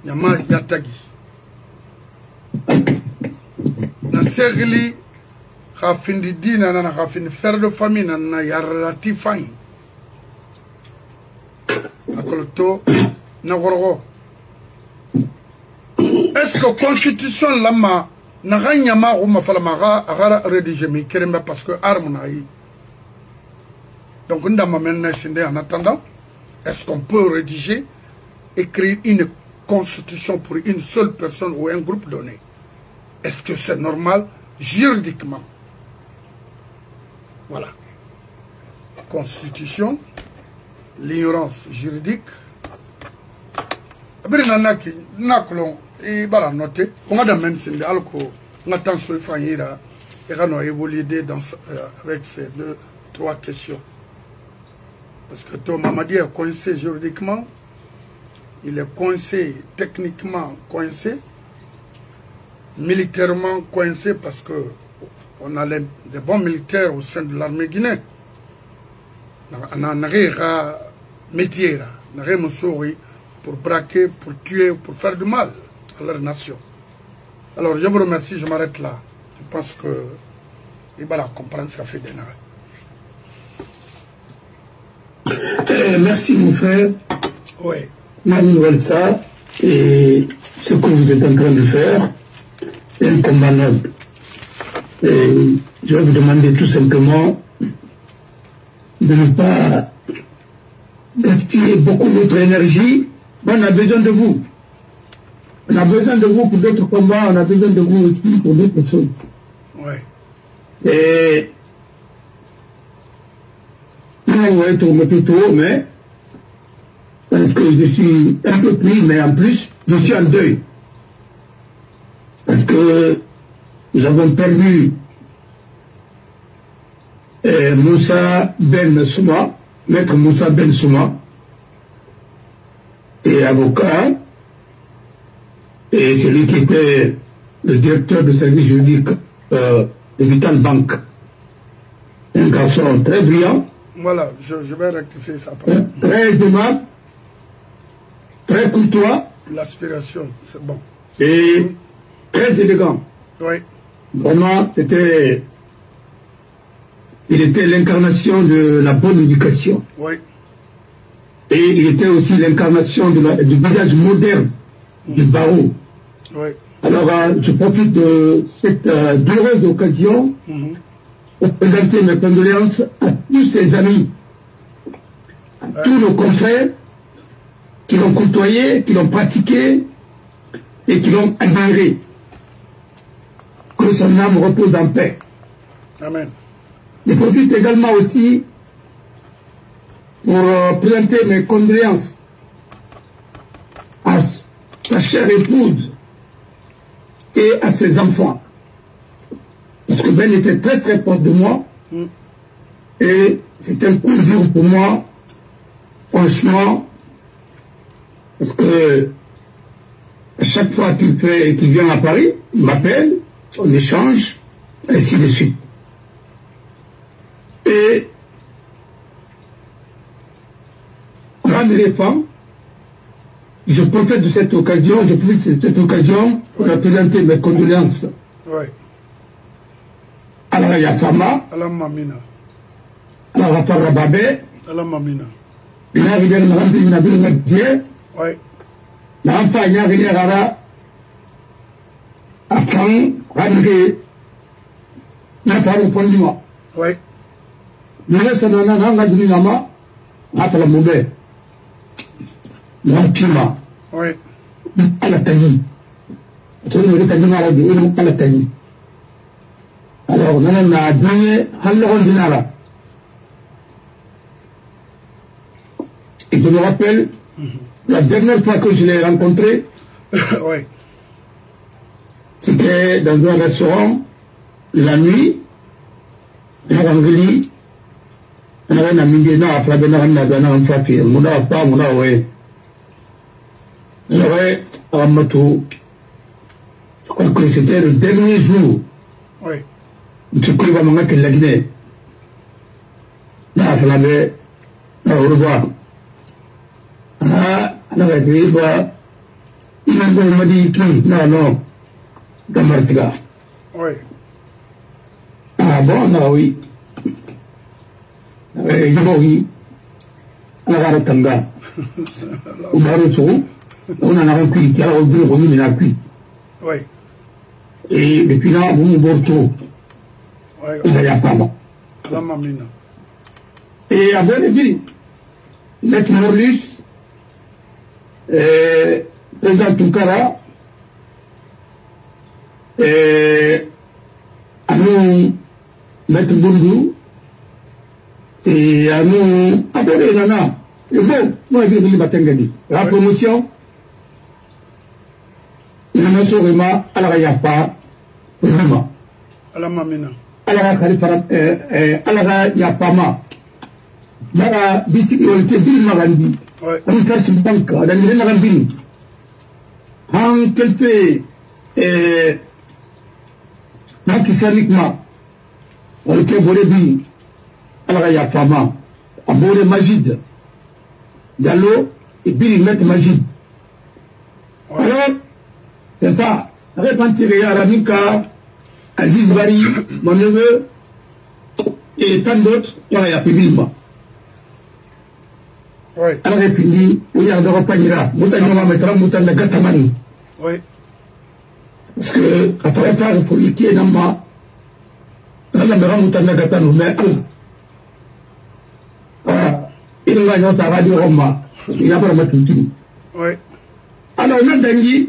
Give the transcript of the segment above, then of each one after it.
Yama Yatagi. Na segli khafindi dina na khafindi faire de famille na yarati fain. Akoloto na gorogo. Est-ce que constitution lama na ganyama ou ma fala maga agara rédiger mi keremba parce que arme na yi. Donc on a maintenant en attendant, est-ce qu'on peut rédiger, écrire une constitution pour une seule personne ou un groupe donné? Est-ce que c'est normal juridiquement? Voilà. Constitution, l'ignorance juridique. Après, on a noté, on a d'amener c'est alcool, on a tant sur faillira et on a évolué avec ces 2-3 questions. Parce que ton Mamadi est coincé juridiquement, il est coincé techniquement coincé, militairement coincé parce que on a des bons militaires au sein de l'armée guinéenne. On a un métier, on a un pour braquer, pour tuer, pour faire du mal à leur nation. Alors je vous remercie, je m'arrête là. Je pense que il va comprendre ce qu'a fait Denare. Merci mon frère. Oui. Manuel ça et ce que vous êtes en train de faire est un combat noble. Et je vais vous demander tout simplement de ne pas gaspiller beaucoup de votre énergie. On a besoin de vous. On a besoin de vous pour d'autres combats, on a besoin de vous aussi pour d'autres choses. Oui. Et on va être plutôt, mais parce que je suis un peu pris, mais en plus, je suis en deuil. Parce que nous avons perdu Moussa Ben Souma, maître Moussa Ben Souma, et avocat, et celui qui était le directeur de service juridique de Vital Bank. Un garçon très brillant. Voilà, je vais rectifier ça. Très aimable, très courtois. L'aspiration, c'est bon. Et très élégant. Oui. Vraiment, il était l'incarnation de la bonne éducation. Oui. Et il était aussi l'incarnation du village moderne du barreau. Oui. Alors, je profite de cette heureuse occasion pour présenter mes condoléances à tous ses amis, à tous nos confrères qui l'ont côtoyé, qui l'ont pratiqué et qui l'ont admiré. Que son âme repose en paix. Amen. Je profite également aussi pour présenter mes condoléances à sa chère épouse et à ses enfants. Parce que Ben était très très proche de moi. Et c'est un coup dur pour moi, franchement, parce que à chaque fois qu'il vient à Paris, il m'appelle, on échange, ainsi de suite. Et grand éléphant, je profite de cette occasion, pour présenter mes condoléances. Oui. À la Yafama, à la Mamina, à la Rafara Babé, à la Mamina. Il y a une oui. L'enfant il y a une rara à Fang, Randé, n'a pas répondu moi. Oui. Mais là, ça n'a pas dit maman, à la mauvaise. L'empima. Oui. À la tani. Tu ne veux pas dire à la tani. Alors, on a donné à l'ordinaire. Et je me rappelle, la dernière fois que je l'ai rencontré, oui. C'était dans un restaurant, la nuit, on a rangé, on a un ami qui a fait un papier, on a pas, on a ouais. On avait un moto, je crois que c'était le dernier jour. Oui. Tu peux voir mon la Guinée. Là, il fallait au revoir. Ah, on avait dit, Il m'a dit, non, Gamarsiga. Oui. Ah bon, non, oui. Oui. La Tanga. Au Baroto, on en a un cuit, qui a au bureau, on a cuit. Oui. Et depuis là, on est borto. Oui. Il y a pas mal. La mamina. Et à bon début, Maître Morlus, président Toukara, à nous, Maître Bundu, et à nous, abonner Nana. Et bon, moi, je vais vous la promotion, il y a un sourima à la Rayafa, vraiment. À la mamina. À la Yapama. Mara bisikilite bil magandi on casse banque dans les magandi en quelque banque islamiquement on était volé bi alors il y a pas mal abonné Majid Diallo et Billy Met Majid alors c'est ça repentir à Ramika Aziz Bari mon neveu et tant d'autres il y a publiquement. Oui. Alors, il finit, il y a un repas, Moutanama mettra Moutana Gatamani. Oui. Parce que, après faire pour lui qui est dans ma, la mera Moutana Gatano, mais, il va y avoir un radio Roma, il y a pas de tout. Oui. Alors, on a dit,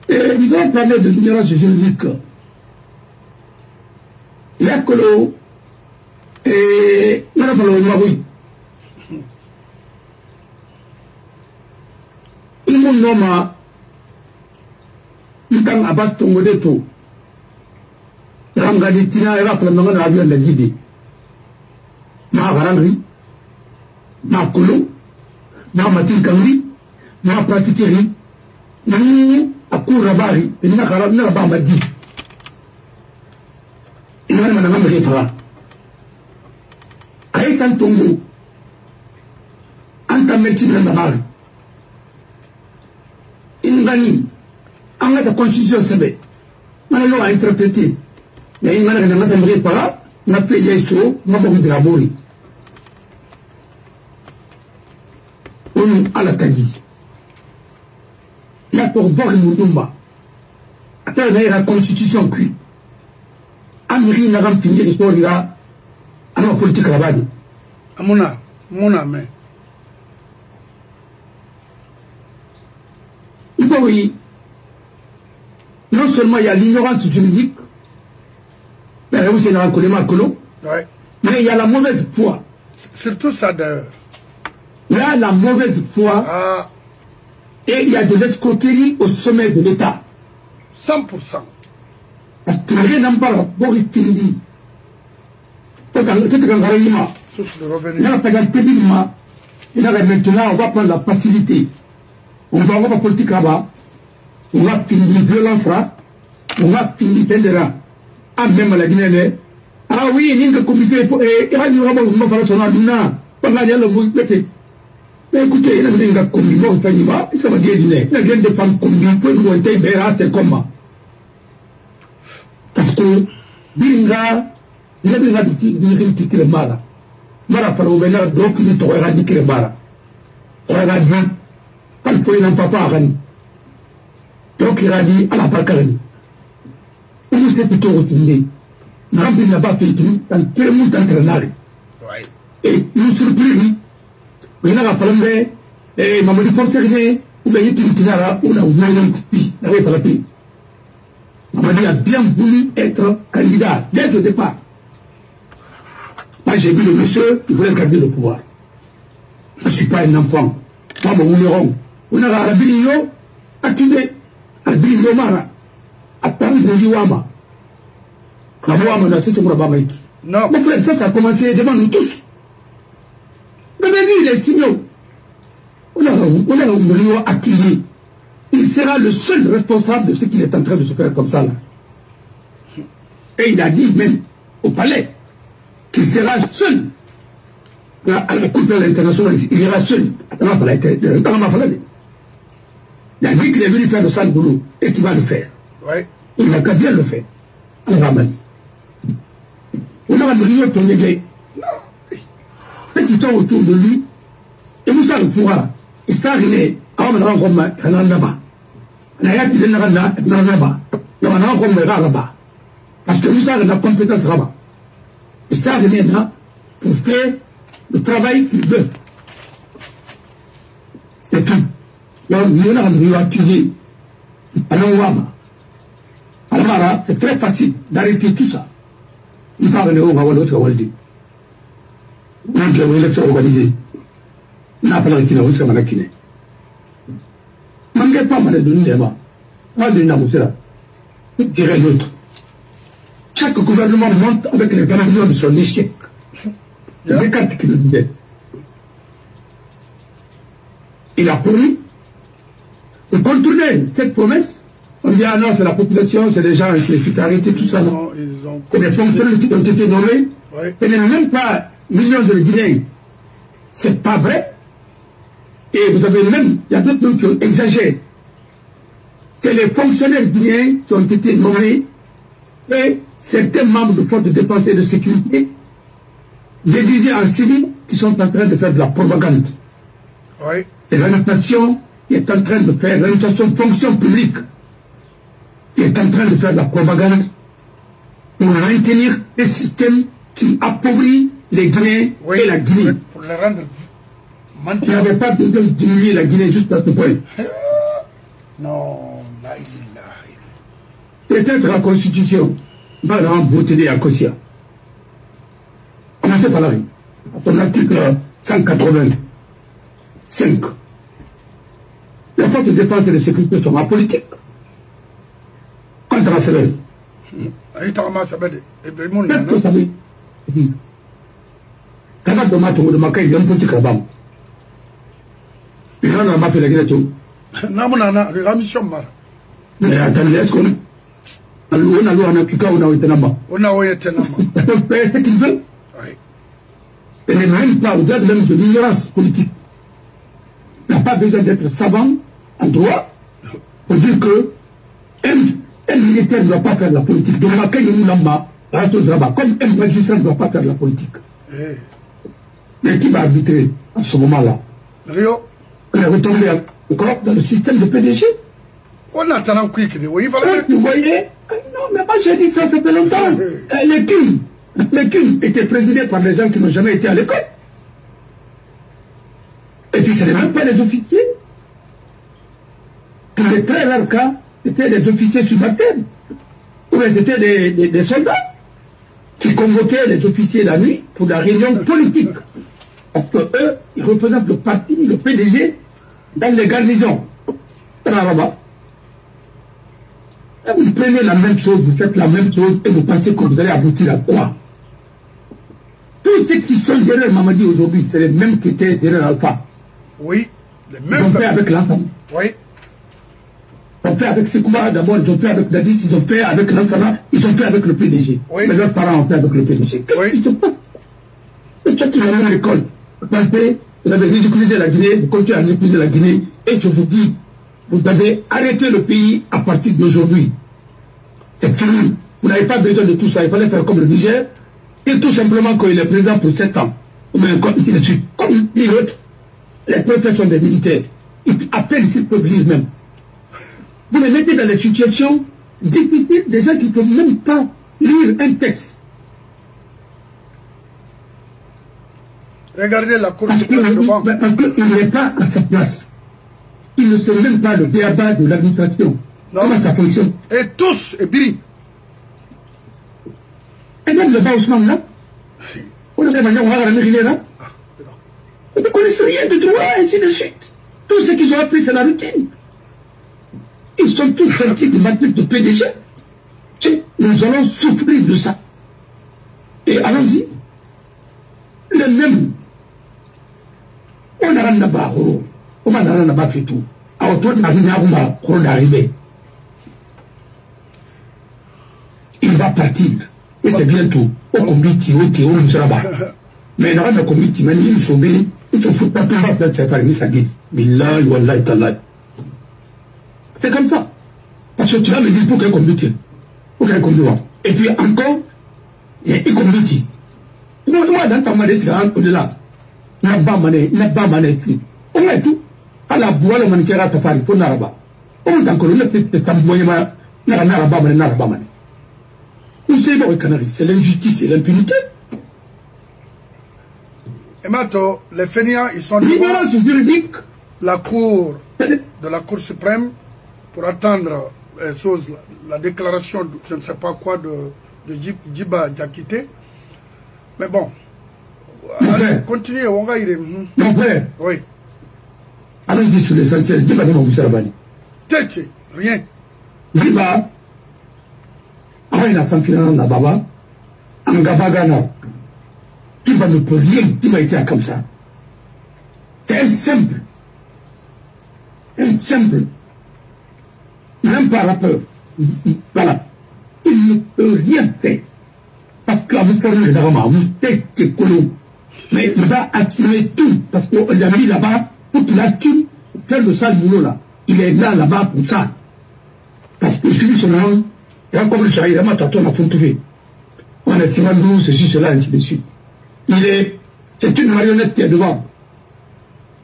ils ont parlé de l'ignorance juridique. Il y a que l'eau, et nana falo magui imu noma ntang abat tongo de to ranga di tina era fala mangana abiyo la gidi ma garangi ma kolo ma matinkangi ma pratikeri nanu akura bari ina kala na ba madi ina na ngam ke fara Aïsan Tongo, Anta Melchina Namari, Ingani, Anga la Constitution Sebe, Manalo a interprété, mais Ingana n'a pas de para, n'a pas yaïso, n'a pas de rabori. On a la Kadi. Il y a pour Bori Moudoumba. Après, il y a la Constitution qui, Amiri n'a pas fini l'histoire là. Alors, politique là-bas. Amona, mais. Oui, non seulement il y a l'ignorance juridique, mais aussi il y a mais il y a la mauvaise foi. Surtout ça d'ailleurs. Il y a la mauvaise foi. Ah. Et il y a de l'escroquerie au sommet de l'État. 100%. Parce que rien n'en parle, bon, il finit. Source de revenus. Maintenant, on va prendre la facilité. On va avoir la politique là-bas. On va finir violence là. On va finir tendera. Ah, même la Guinée. Ah oui, il y a une comité. Et il y a une comité. Mais écoutez, il y a une comité. Il y a une femme comité. C'est comment? Parce que, Biringa, il y a des qui le mara. Mara Faroubena, donc il est éradiqué le mara. Éradiqué. Quand il n'a pas Rani. Donc il a dit à la Pacarani. On s'est plutôt retourné. Nambi n'a pas fait tout, dans tout le monde d'entraîneur. Et nous surpris. Mais il a fallu, et maman du forcené, ou bien il tinara, ou la ou un coupi, n'avait pas la paix. Maman a bien voulu être candidat dès le départ. Moi, j'ai vu le monsieur qui voulait garder le pouvoir. Je ne suis pas un enfant. Moi, mon numéro. On a la Bilio, à Tibet, à Bilio Mara, à Paris, à Liwama. À Wama, c'est ce qu'on a dit. Non. Mon frère, ça a commencé devant nous tous. Vous avez vu les signaux. On a un Bilio accusé. Il sera le seul responsable de ce qu'il est en train de se faire comme ça, là. Et il a dit même au palais qu'il sera seul à la Cour pénale internationale, il ira seul. Il a dit qu'il est venu faire le sale boulot et qu'il va le faire. Ouais. Il n'a qu'à bien le faire. On va mal. On a brillé ton éveil. Petit temps autour de lui, et vous savez, pourra, il s'est arrivé, à un moment, il a là-bas. Il a dit, il a là-bas. Il a là-bas. Parce que vous savez, la compétence là-bas. Il s'est arrivé là pour faire le travail qu'il veut. C'est tout. Donc, nous avons accusé Alawama. Almara, c'est très facile d'arrêter tout ça. Il parle de l'autre Waldi. Nous avons une élection organisée. Nous avons parlé de l'autre Malakine. Je ne sais pas mal de nous, moi de Namoussera. Je dirais l'autre. Chaque gouvernement monte avec les garanties de son échec. C'est des cartes qui le disaient. Il a promis de contourner cette promesse. On dit, ah non, c'est la population, c'est les gens, il faut arrêter tout ça. Non, c'est les fonctionnaires qui ont été nommés. Ouais. Ce n'est même pas millions de Guinéens. C'est pas vrai. Et vous avez même, il y a d'autres noms qui ont exagéré. C'est les fonctionnaires guinéens qui ont été nommés et certains membres de forces de défense et de sécurité déguisés en civil qui sont en train de faire de la propagande. Oui. C'est l'administration qui est en train de faire, l'administration de fonction publique qui est en train de faire de la propagande pour maintenir un système qui appauvrit les Guinéens et la Guinée. Pour les rendre mendiants. Il n'y avait pas besoin de diminuer la Guinée juste à ce point. Non, là, peut-être la Constitution va leur beauté à Kosia. Commencez par là. À ton article 185. Les forces de défense et de sécurité sont apolitiques. Contre la CELEL. Quand on a de Macaï, il y a un petit cabam. Il y a un mafia de la Guinée. Non, la mission mara. Mais attendez, est-ce qu'on a fait ce qu'il veut. Elle n'est même pas au-delà même de l'ignorance politique. Il n'a pas besoin d'être savant en droit pour dire que un militaire ne doit pas faire de la politique. Donc, comme un magistrat ne doit pas faire de la politique. Mais qui va arbitrer à ce moment-là? Rio. On est retombé encore dans le système de PDG. On a tellement quick. Oui, vous voyez? Non, mais moi j'ai dit ça fait longtemps. Les CUM étaient présidés par des gens qui n'ont jamais été à l'école. Et puis ce n'est même pas les officiers. Pour les très rares cas, c'était des officiers subalternes. Ou c'était des soldats qui convoquaient les officiers la nuit pour la réunion politique. Parce que eux, ils représentent le parti, le PDG, dans les garnisons. Vous prenez la même chose, vous faites la même chose et vous pensez que vous allez aboutir à quoi? Tous ceux qui sont derrière Mamadi aujourd'hui, c'est les mêmes qui étaient derrière Alpha. Oui, les mêmes. Ils ont fait avec l'ensemble. Oui. Ils ont fait avec Sekouba d'abord, ils ont fait avec Dadis, ils ont fait avec l'ensemble, ils ont fait avec le PDG. Oui. Mais leurs parents ont fait avec le PDG. Qu'est-ce qui se passe? C'est toi qui vas à l'école. Vous pensez, vous avez ridiculisé la Guinée, vous continuez à ridiculiser la Guinée, et je vous dis, vous devez arrêter le pays à partir d'aujourd'hui. C'est fini. Vous n'avez pas besoin de tout ça. Il fallait faire comme le Niger. Et tout simplement quand il est président pour 7 ans. Ou bien ainsi de suite. Comme les autres, les préfets sont des militaires. À peine s'ils peuvent lire même. Vous les mettez dans des situations difficiles, des gens qui ne peuvent même pas lire un texte. Regardez la course. Parce qu'il n'est pas à sa place. Il ne sait même pas le béaba de l'administration. Comment ça fonctionne? Et tous, et Biri. Et même le bas Ousmane là, on ne connaissent rien de droit, et ainsi de suite. Tout ce qu'ils ont appris, c'est la routine. Ils sont tous partis de matrice de PDG. Nous allons souffrir de ça. Et allons-y. Les mêmes. On a un là-bas, on a un là-bas fait tout. À autour de la vie, on est arrivé. Il va partir. Et c'est bientôt. Au combi, Théo, nous sera bas. Mais il y a un comité, ils me sauvent, ils sont foutus pas de faire parmi sa guide. Billah, wallah, tallah. C'est comme ça. Parce que tu vas me dire pour qu'un comité. Pour qu'un comité. Et puis encore, il y a un comité. Moi, dans ta manière, c'est au-delà. N'a pas mané, on a tout. À la boîte, on a un safari pour Naraba. On a encore une petite tamboyama, Naraba, Naraba. Vous savez, au Canary, c'est l'injustice et l'impunité. Et maintenant, les fainéants, ils sont devant la cour de la Cour suprême pour attendre la déclaration, de, je ne sais pas quoi, de Djiba Diakité. Mais bon, allez, continuez, on va y aller. Mon frère, oui. Allons-y sur l'essentiel. Djiba n'est pas Moussa Rabani. Rien. Djiba, il a senti la baba, en Gabagana. Djiba ne peut rien, Djiba était comme ça. C'est simple. Simple. Même par rapport. Voilà. Il ne peut rien faire. Parce que vous prenez d'abord, vous êtes que colon. Mais il va assumer tout. Parce qu'on l'a mis là-bas pour qu'il assume faire le sale boulot là. Il est là-bas pour ça. Parce que celui son nom, et encore le chahir, on a tout fait. On a Simandou, ceci, cela, ainsi de suite. C'est une marionnette qui est devant.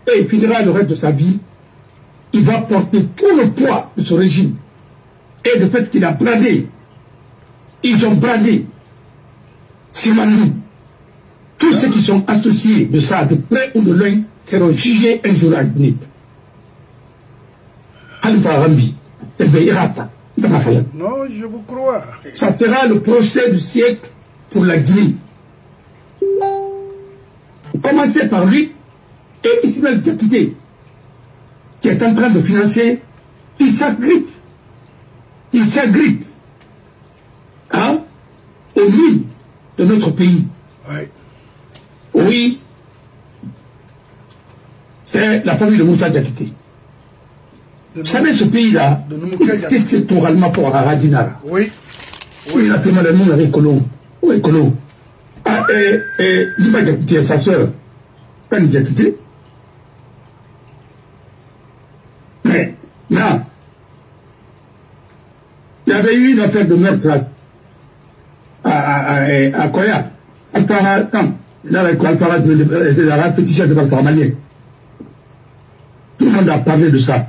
Et il finira le reste de sa vie. Il va porter tout le poids de ce régime. Et le fait qu'il a bradé, ils ont bradé Simandou. Tous ceux qui sont associés de ça, de près ou de loin, seront jugés un jour à venir. Khalifa Rambi, c'est Beirata. Non, je vous crois. Ça sera le procès du siècle pour la Guinée. Commencez par lui et Ismaël Diakité, qui est en train de financer, il s'agrippe hein, au mine de notre pays. Oui. Oui, c'est la famille de Moussa Diakité. Vous savez, ce pays-là, c'est sectoralement pour Aradinara. Oui. Oui, il a tellement de monde avec Colomb. Oui, Colomb. Ah, et Djiba Diakité, sa soeur, Pani Diakité. Mais, là, il y avait eu une affaire de meurtre à Koya. Alpara, c'est la répétition de Alpara malien. Tout le monde a parlé de ça.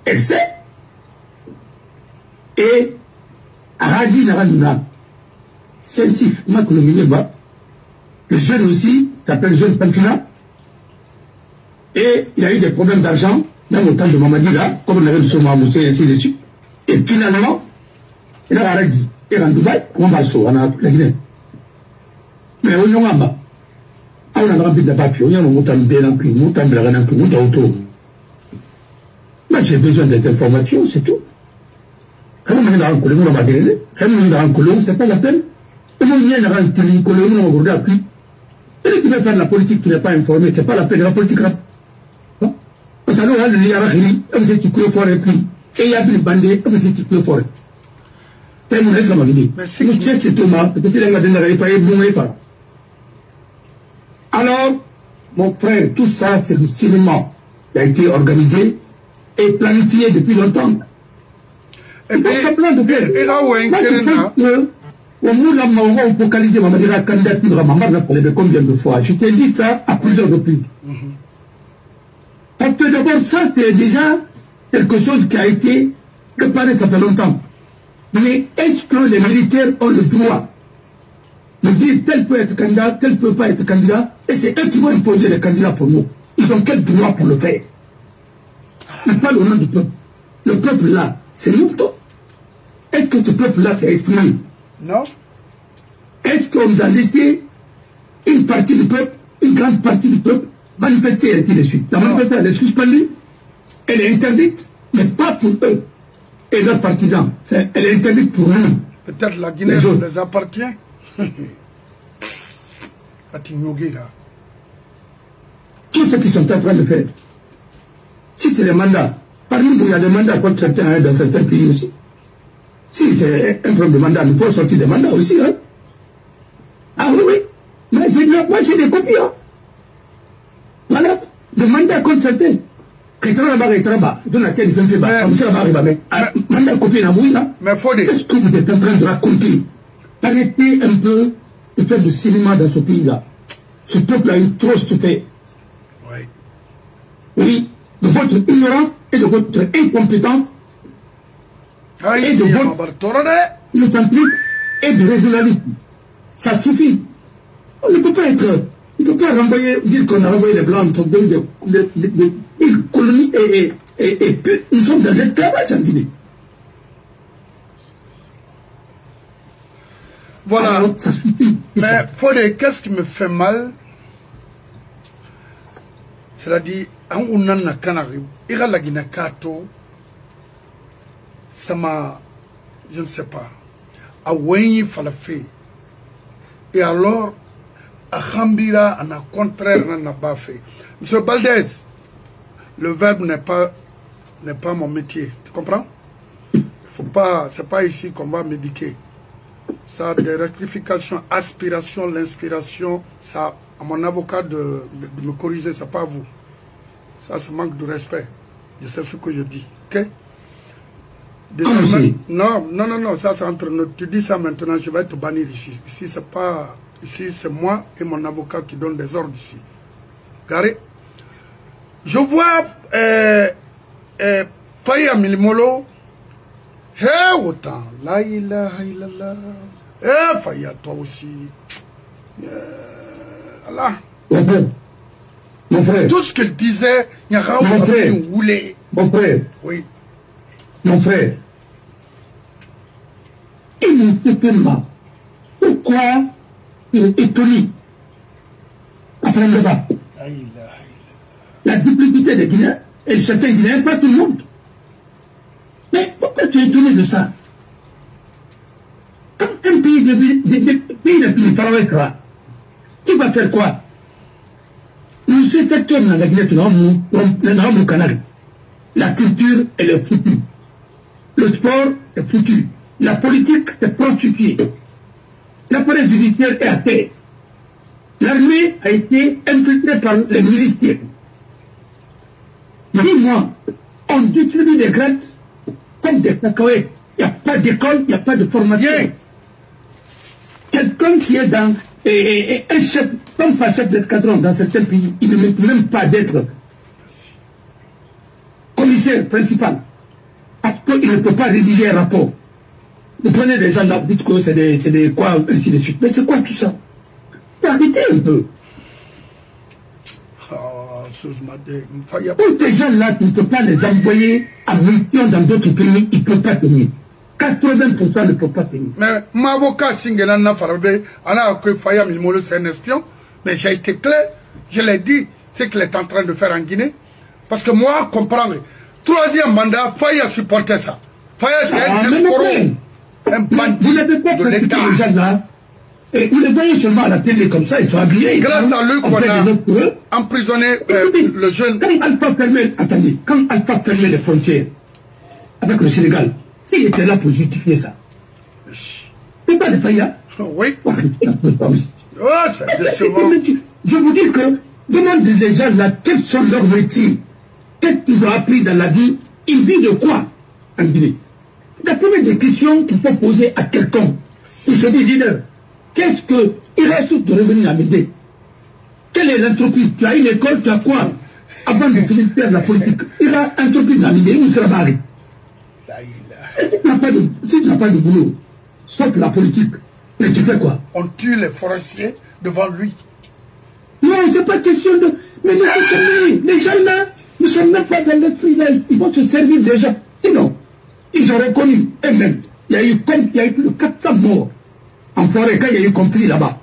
Elle sait. Et Aradi Naranuna, Sentif, le jeune aussi, s'appelle Jeune Stamfina, et il a eu des problèmes d'argent, même au temps de Mamadi là, comme on avait le son Mamoussé et ainsi de suite. Et finalement, il a Aradi, et en Dubaï, on va le sauver, on a la Guinée. Mais on y a un on a rempli de papier, on a un montant de l'emprise, on a un montant de l'auto. Moi, j'ai besoin des informations, c'est tout. Quand on est en Colombe, on va dire, quand on est en Colombe, c'est pas la peine. Et on vient en Colombe, on va regarder plus. Et qui veut faire de la politique qui n'est pas informée, c'est pas la peine de la politique. Parce que là, il y a un riri, on sait qu'il peut faire et puis, et il y a une bandée, on sait qu'il peut faire. C'est mon esclave, il dit. Nous, c'est Thomas, peut-être qu'il a donné pas bon et pas. Alors, mon frère, tout ça, c'est le cinéma qui a été organisé et planifié depuis longtemps. Et puis, on peut qualifier ma candidature à Mamad combien de fois. Je t'ai dit ça à plusieurs reprises. Parce que d'abord, ça, c'est déjà quelque chose qui a été préparé ça fait longtemps. Mais est-ce que les militaires ont le droit de dire tel peut être candidat, tel ne peut pas être candidat, et c'est eux qui vont imposer les candidats pour nous. Ils ont quel droit pour le faire? Ils parlent au nom du peuple. Le peuple là, c'est nous. Est-ce que ce peuple-là s'est exprimé? Non. Est-ce qu'on nous a laissé une partie du peuple, une grande partie du peuple, manifester et ainsi de suite? La manifestation, elle est suspendue, elle est interdite, mais pas pour eux et leurs partisans. Elle est interdite pour nous. Peut-être la Guinée les appartient. À Tignogué, là. Tout ce qu'ils sont en train de faire. Si c'est les mandats, parmi nous, il y a des mandats contre certains dans certains pays aussi. Si c'est un problème de mandat, nous pouvons sortir des mandats aussi. Hein? Ah oui, oui. Mais moi, j'ai des copies. Hein. Voilà. Demandez à consulter. Mais Fodé. Qu'est-ce que vous êtes en train de raconter? Arrêtez un peu de faire du cinéma dans ce pays-là. Ce peuple a une trop stupé. Oui. Oui, de votre ignorance et de votre incompétence. Et de votre incentrique et de régionalisme. Ça suffit. On ne peut pas être... On ne peut pas renvoyer, dire qu'on a renvoyé les Blancs des colonies et puis nous sommes dans l'esclavage en Guinée. Voilà. Alors, ça suffit. Mais Fodé, qu'est-ce qui me fait mal? C'est-à-dire, on a un canari, il y a la Guinée Kato, ça m'a, je ne sais pas, à Wayne Falafé. Et alors, à Khambira, on a contraire, on n'a pas fait. Monsieur Baldez, le verbe n'est pas mon métier. Tu comprends? Faut pas, c'est pas ici qu'on va médiquer. Ça, des rectifications, aspiration, l'inspiration, ça, à mon avocat de me corriger, c'est pas à vous. Ça, c'est manque de respect. Je sais ce que je dis. Ok? Non, ça c'est entre nous. Tu dis ça maintenant, je vais te bannir ici. Ici, c'est pas. Ici, c'est moi et mon avocat qui donnent des ordres ici. Regardez. Je vois Faya Milimolo. Autant. La ilaha illallah. Faya, toi aussi. Allah. Mon frère. Tout ce qu'il disait, il y a un roulé. Mon frère. Oui. Mon frère. Initialement. Pourquoi il est étonné après le débat? La duplicité des Guinéens et certains Guinéens, pas tout le monde. Mais pourquoi tu es étonné de ça? Quand un pays de plus paravecra, tu vas faire quoi? Nous, ce secteur dans la Guinée, nous, Canal. La culture, elle est foutue. Le sport est foutu. La politique, c'est prostitué. L'appareil judiciaire est à terre. L'armée a été infiltrée par les miliciens. Dis-moi, on distribue des grades comme des cacahuètes. Il n'y a pas d'école, il n'y a pas de formation. Yeah. Quelqu'un qui est dans un chef, comme pas chef d'escadron dans certains pays, il ne mérite même pas d'être commissaire principal. Parce qu'il ne peut pas rédiger un rapport. Vous prenez des gens là, vous dites que c'est des quoi, ainsi de suite. Mais c'est quoi tout ça? Arrêtez un peu. Pour ces gens-là, tu ne peux pas les envoyer à mission dans d'autres pays, ils ne peuvent pas tenir. 80% ne peuvent pas tenir. Mais mon avocat Singelana Farabé, on a que Faya Milimolo, c'est un espion. Mais j'ai été clair, je l'ai dit, c'est qu'il est en train de faire en Guinée. Parce que moi, comprendre, troisième mandat, Faya supportait ça. Faya, c'est un escroc. Un bandit. Vous n'avez pas pratiqué les gens là. Et vous les voyez seulement à la télé comme ça, ils sont habillés. Grâce à lui qu'on a emprisonné le jeune. Quand Alpha fermait, attendez, quand Alpha fermait les frontières avec le Sénégal, il était là pour justifier ça. C'est pas de Faya. Oui. Oh, c'est décevant. Je vous dis que, demande les gens là, quels sont leurs métiers. Qu'est-ce qu'ils ont appris dans la vie? Ils vivent de quoi en Guinée? La première des questions qu'il faut poser à quelqu'un, il se dit, leader, qu'est-ce que il reste de revenir à m'aider? Quelle est l'entreprise? Tu as une école, tu as quoi? Avant de finir faire de la politique, il a une entreprise dans l'idée, où sera barré? Si tu n'as pas de boulot, sauf la politique, mais tu fais quoi? On tue les forestiers devant lui. Non, c'est pas question de... Mais les gens là, ne sont même pas dans l'esprit là, ils vont se servir déjà. Sinon, ils ont reconnu eux-mêmes. Il y a eu plus de 400 morts en forêt quand il y a eu conflit là-bas.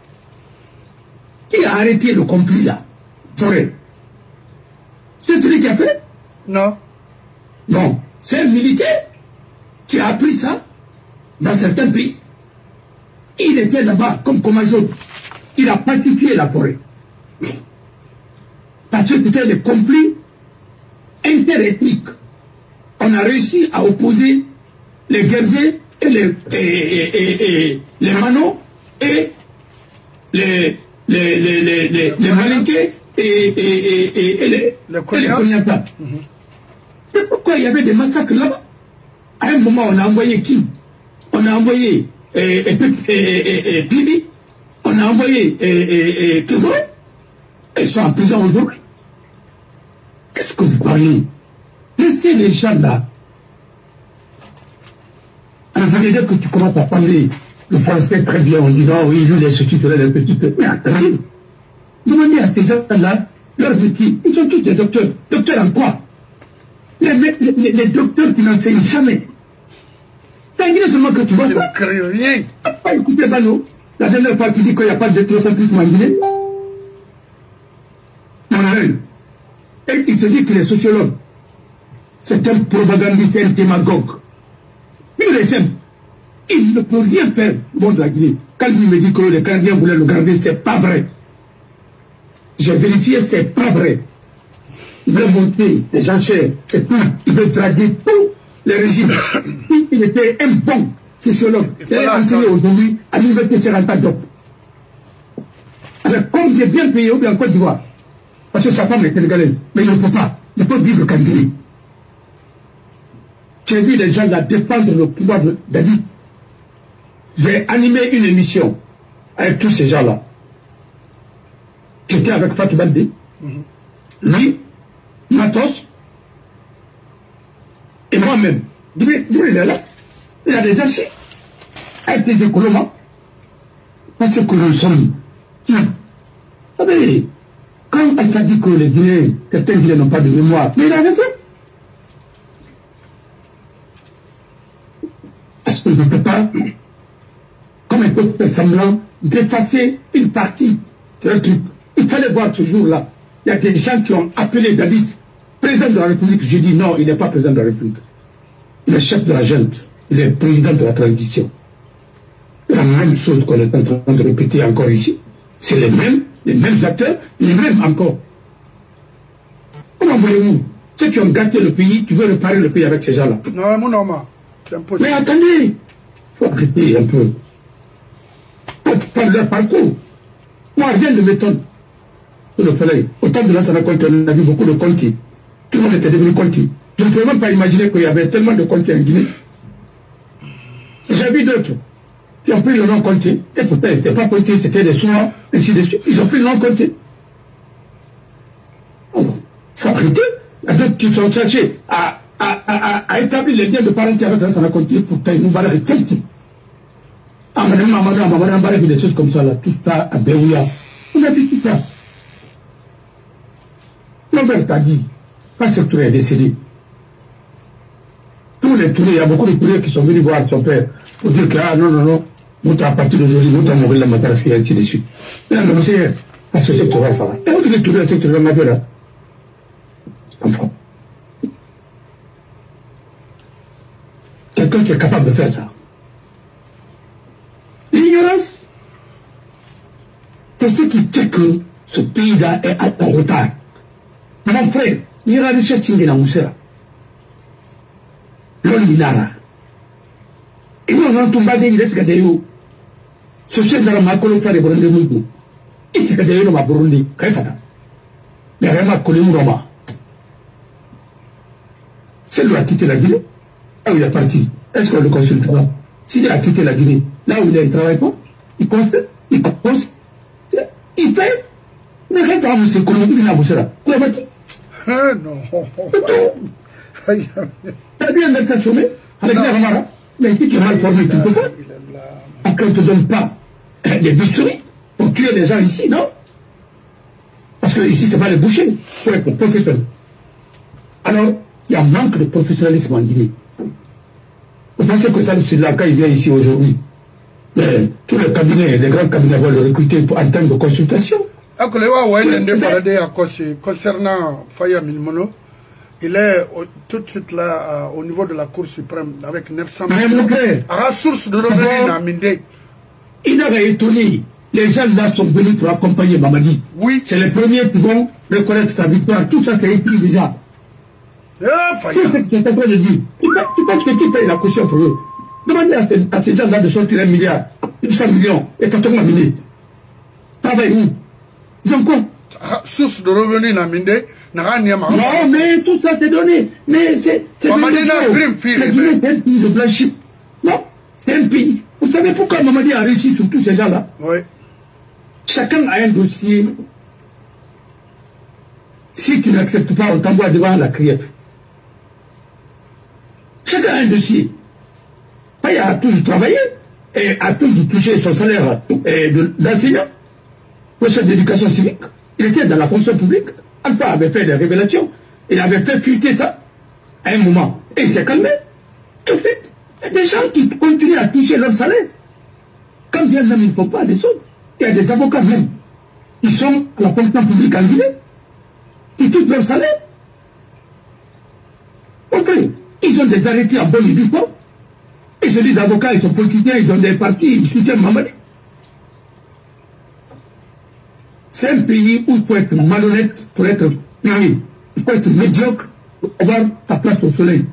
Qui a arrêté le conflit là? Forêt. C'est celui qui a fait? Non. Non. C'est un militaire qui a appris ça dans certains pays. Il était là-bas comme commandant. Il a pacifié la forêt. Parce que c'était le conflit interethnique. On a réussi à opposer les guerriers et les Manos et les les Malinqués et les Koniapas. Pourquoi il y avait des massacres là-bas? À un moment, on a envoyé qui? On a envoyé Bibi, on a envoyé Kébro. Ils sont en prison aujourd'hui. Qu'est-ce que vous parlez? Laissez les gens là. Alors, vous dire que tu commences à parler le français très bien, on dit non, oui, lui, il est structurel un petit peu. Mais attendez, demandez à ces gens-là, leurs petits, ils sont tous des docteurs. Docteurs en quoi? Les docteurs qui n'enseignent jamais. T'as dit seulement que tu vois ça? Je ne crée rien. Pas écouter Bano. La dernière fois, tu dis qu'il n'y a pas de téléphone en Guinée. Et il se dit qu'il est sociologue. C'est un propagandiste, un démagogue. Il est simple. Il ne peut rien faire au monde de la Guinée. Quand il me dit que les Canadiens voulaient le garder, c'est pas vrai. J'ai vérifié, c'est pas vrai. Il veut monter les enchères, c'est tout. Il veut draguer tous les régimes. S'il était un bon sociologue, il allait enseigner aujourd'hui à l'université Cherantajok. Alors, comme il est bien payé, ou bien en Côte d'Ivoire, parce que sa femme est sénégalaise, mais il ne peut pas. Il ne peut vivre qu'en Guinée. J'ai vu les gens là défendre le pouvoir d'David. J'ai animé une émission avec tous ces gens-là. J'étais avec Fatou Baldé, lui, Matos, et moi-même. Il est là. Il a des dossiers avec des décollements. Parce que nous sommes. Ah ben, quand elle t'a dit que les Guinéens, certains Guinéens n'ont pas de mémoire, mais il a raison. Parce qu'on ne peut pas, comme ils peuvent faire semblant, d'effacer une partie de leur truc. Il fallait voir ce jour-là. Il y a des gens qui ont appelé Dadis président de la République. J'ai dit non, il n'est pas président de la République. Il est chef de la junte. Il est président de la transition. La même chose qu'on est en train de répéter encore ici. C'est les mêmes acteurs, les mêmes encore. Comment voulez-vous? Ceux qui ont gâté le pays, tu veux réparer le pays avec ces gens-là? Non, mon homme, c'est impossible. Mais attendez, il faut arrêter un peu. Par leur parcours. Moi, rien ne m'étonne. Le soleil. Au temps de l'Antana Conti, on a vu beaucoup de Conti. Tout le monde était devenu Conti. Je ne peux même pas imaginer qu'il y avait tellement de Conti en Guinée. J'ai vu d'autres qui ont pris le nom Conti. Et pourtant, ce n'était pas Conti, c'était des soins, ainsi de suite. Ils ont pris le nom Conti. Il faut arrêter. Il y a d'autres qui sont cherchés à établir les liens de parenté avec l'Antana Conti. Pourtant, ils nous barrent les tests. Des choses comme ça, là, tout ça à Béouya. On a vu tout ça. L'Obert t'a dit, quand ce Touré est décédé, tous les Tourés, il y a beaucoup de Tourés qui sont venus voir son père pour dire que, ah non, nous à partir d'aujourd'hui, nous avons mourir la matière, ainsi de suite. Mais non, monsieur, parce que c'est Touré, ça. Et vous, les Tourés, c'est Touré, ma gueule, là. Enfin. Quelqu'un qui est capable de faire ça. L'ignorance, c'est ce qui fait que ce pays-là est en retard. Mon frère, il y a des choses qui sont en l'Ondinara. Et nous, on a tombé dans les escadrilles. Ce chef de la Macolo, pas de Burundi. Il s'est cadré dans ma Burundi. Qu'est-ce que c'est? Mais vraiment, Colombo. C'est lui qui a quitté la Guinée. Là où il est parti. Est-ce qu'on le consulte pas? S'il a quitté la Guinée, là où il ne travaille pas, il construit, il pense, il fait. Mais quand on se connaît, il vient à Boussera. Quoi va-t-il? Ah non. T'as bien d'être assommé avec la Ramara. Mais si tu es mal formé, tu ne peux pas. Après, on ne te donne pas des bistouris pour tuer les gens ici, non? Parce que ici, ce n'est pas les bouchers, pour être professionnel. Alors, il y a un manque de professionnalisme en Guinée. Vous pensez que ça, c'est là, quand il vient ici aujourd'hui, tous les cabinets, les grands cabinets vont le recruter en termes de consultation. Concernant Faya Milmono, il est tout de suite là au niveau de la Cour suprême avec 900 millions. À la source de revenus à Mindé. Il avait étonné. Les gens là sont venus pour accompagner Mamadi. Oui. C'est les premiers qui vont reconnaître sa victoire. Tout ça, c'est écrit déjà. Tout ce que tu es en train de dire. Tu penses que qui paye la caution pour eux? Demandez à ces gens-là de sortir 1 milliard, 100 millions et 80 minutes. Travaille où? Ils ont quoi? Source de revenus, non, mais tout ça c'est donné. Mais c'est un pays de blanchiment. Non, c'est un pays. Vous savez pourquoi Mamadi a réussi sur tous ces gens-là? Oui. Chacun a un dossier. Si tu n'acceptes pas, on t'envoie devant la criette. Chacun a un dossier. Il a toujours travaillé et a toujours touché son salaire d'enseignant, au chef d'éducation civique. Il était dans la fonction publique. Alpha avait fait des révélations. Il avait fait fuiter ça à un moment. Et il s'est calmé. En fait, il y a des gens qui continuent à toucher leur salaire. Quand bien même ils ne font pas des choses. Il y a des avocats même. Ils sont à la fonction publique en Guinée. Qui touchent leur salaire. Ok. Ils ont des arrêtés en bonne et due forme. Et je dis d'avocats, ils sont politiciens, ils ont des partis, ils soutiennent Mamadi. C'est un pays où il faut être malhonnête pour être payé. Il faut être médiocre pour avoir ta place au soleil.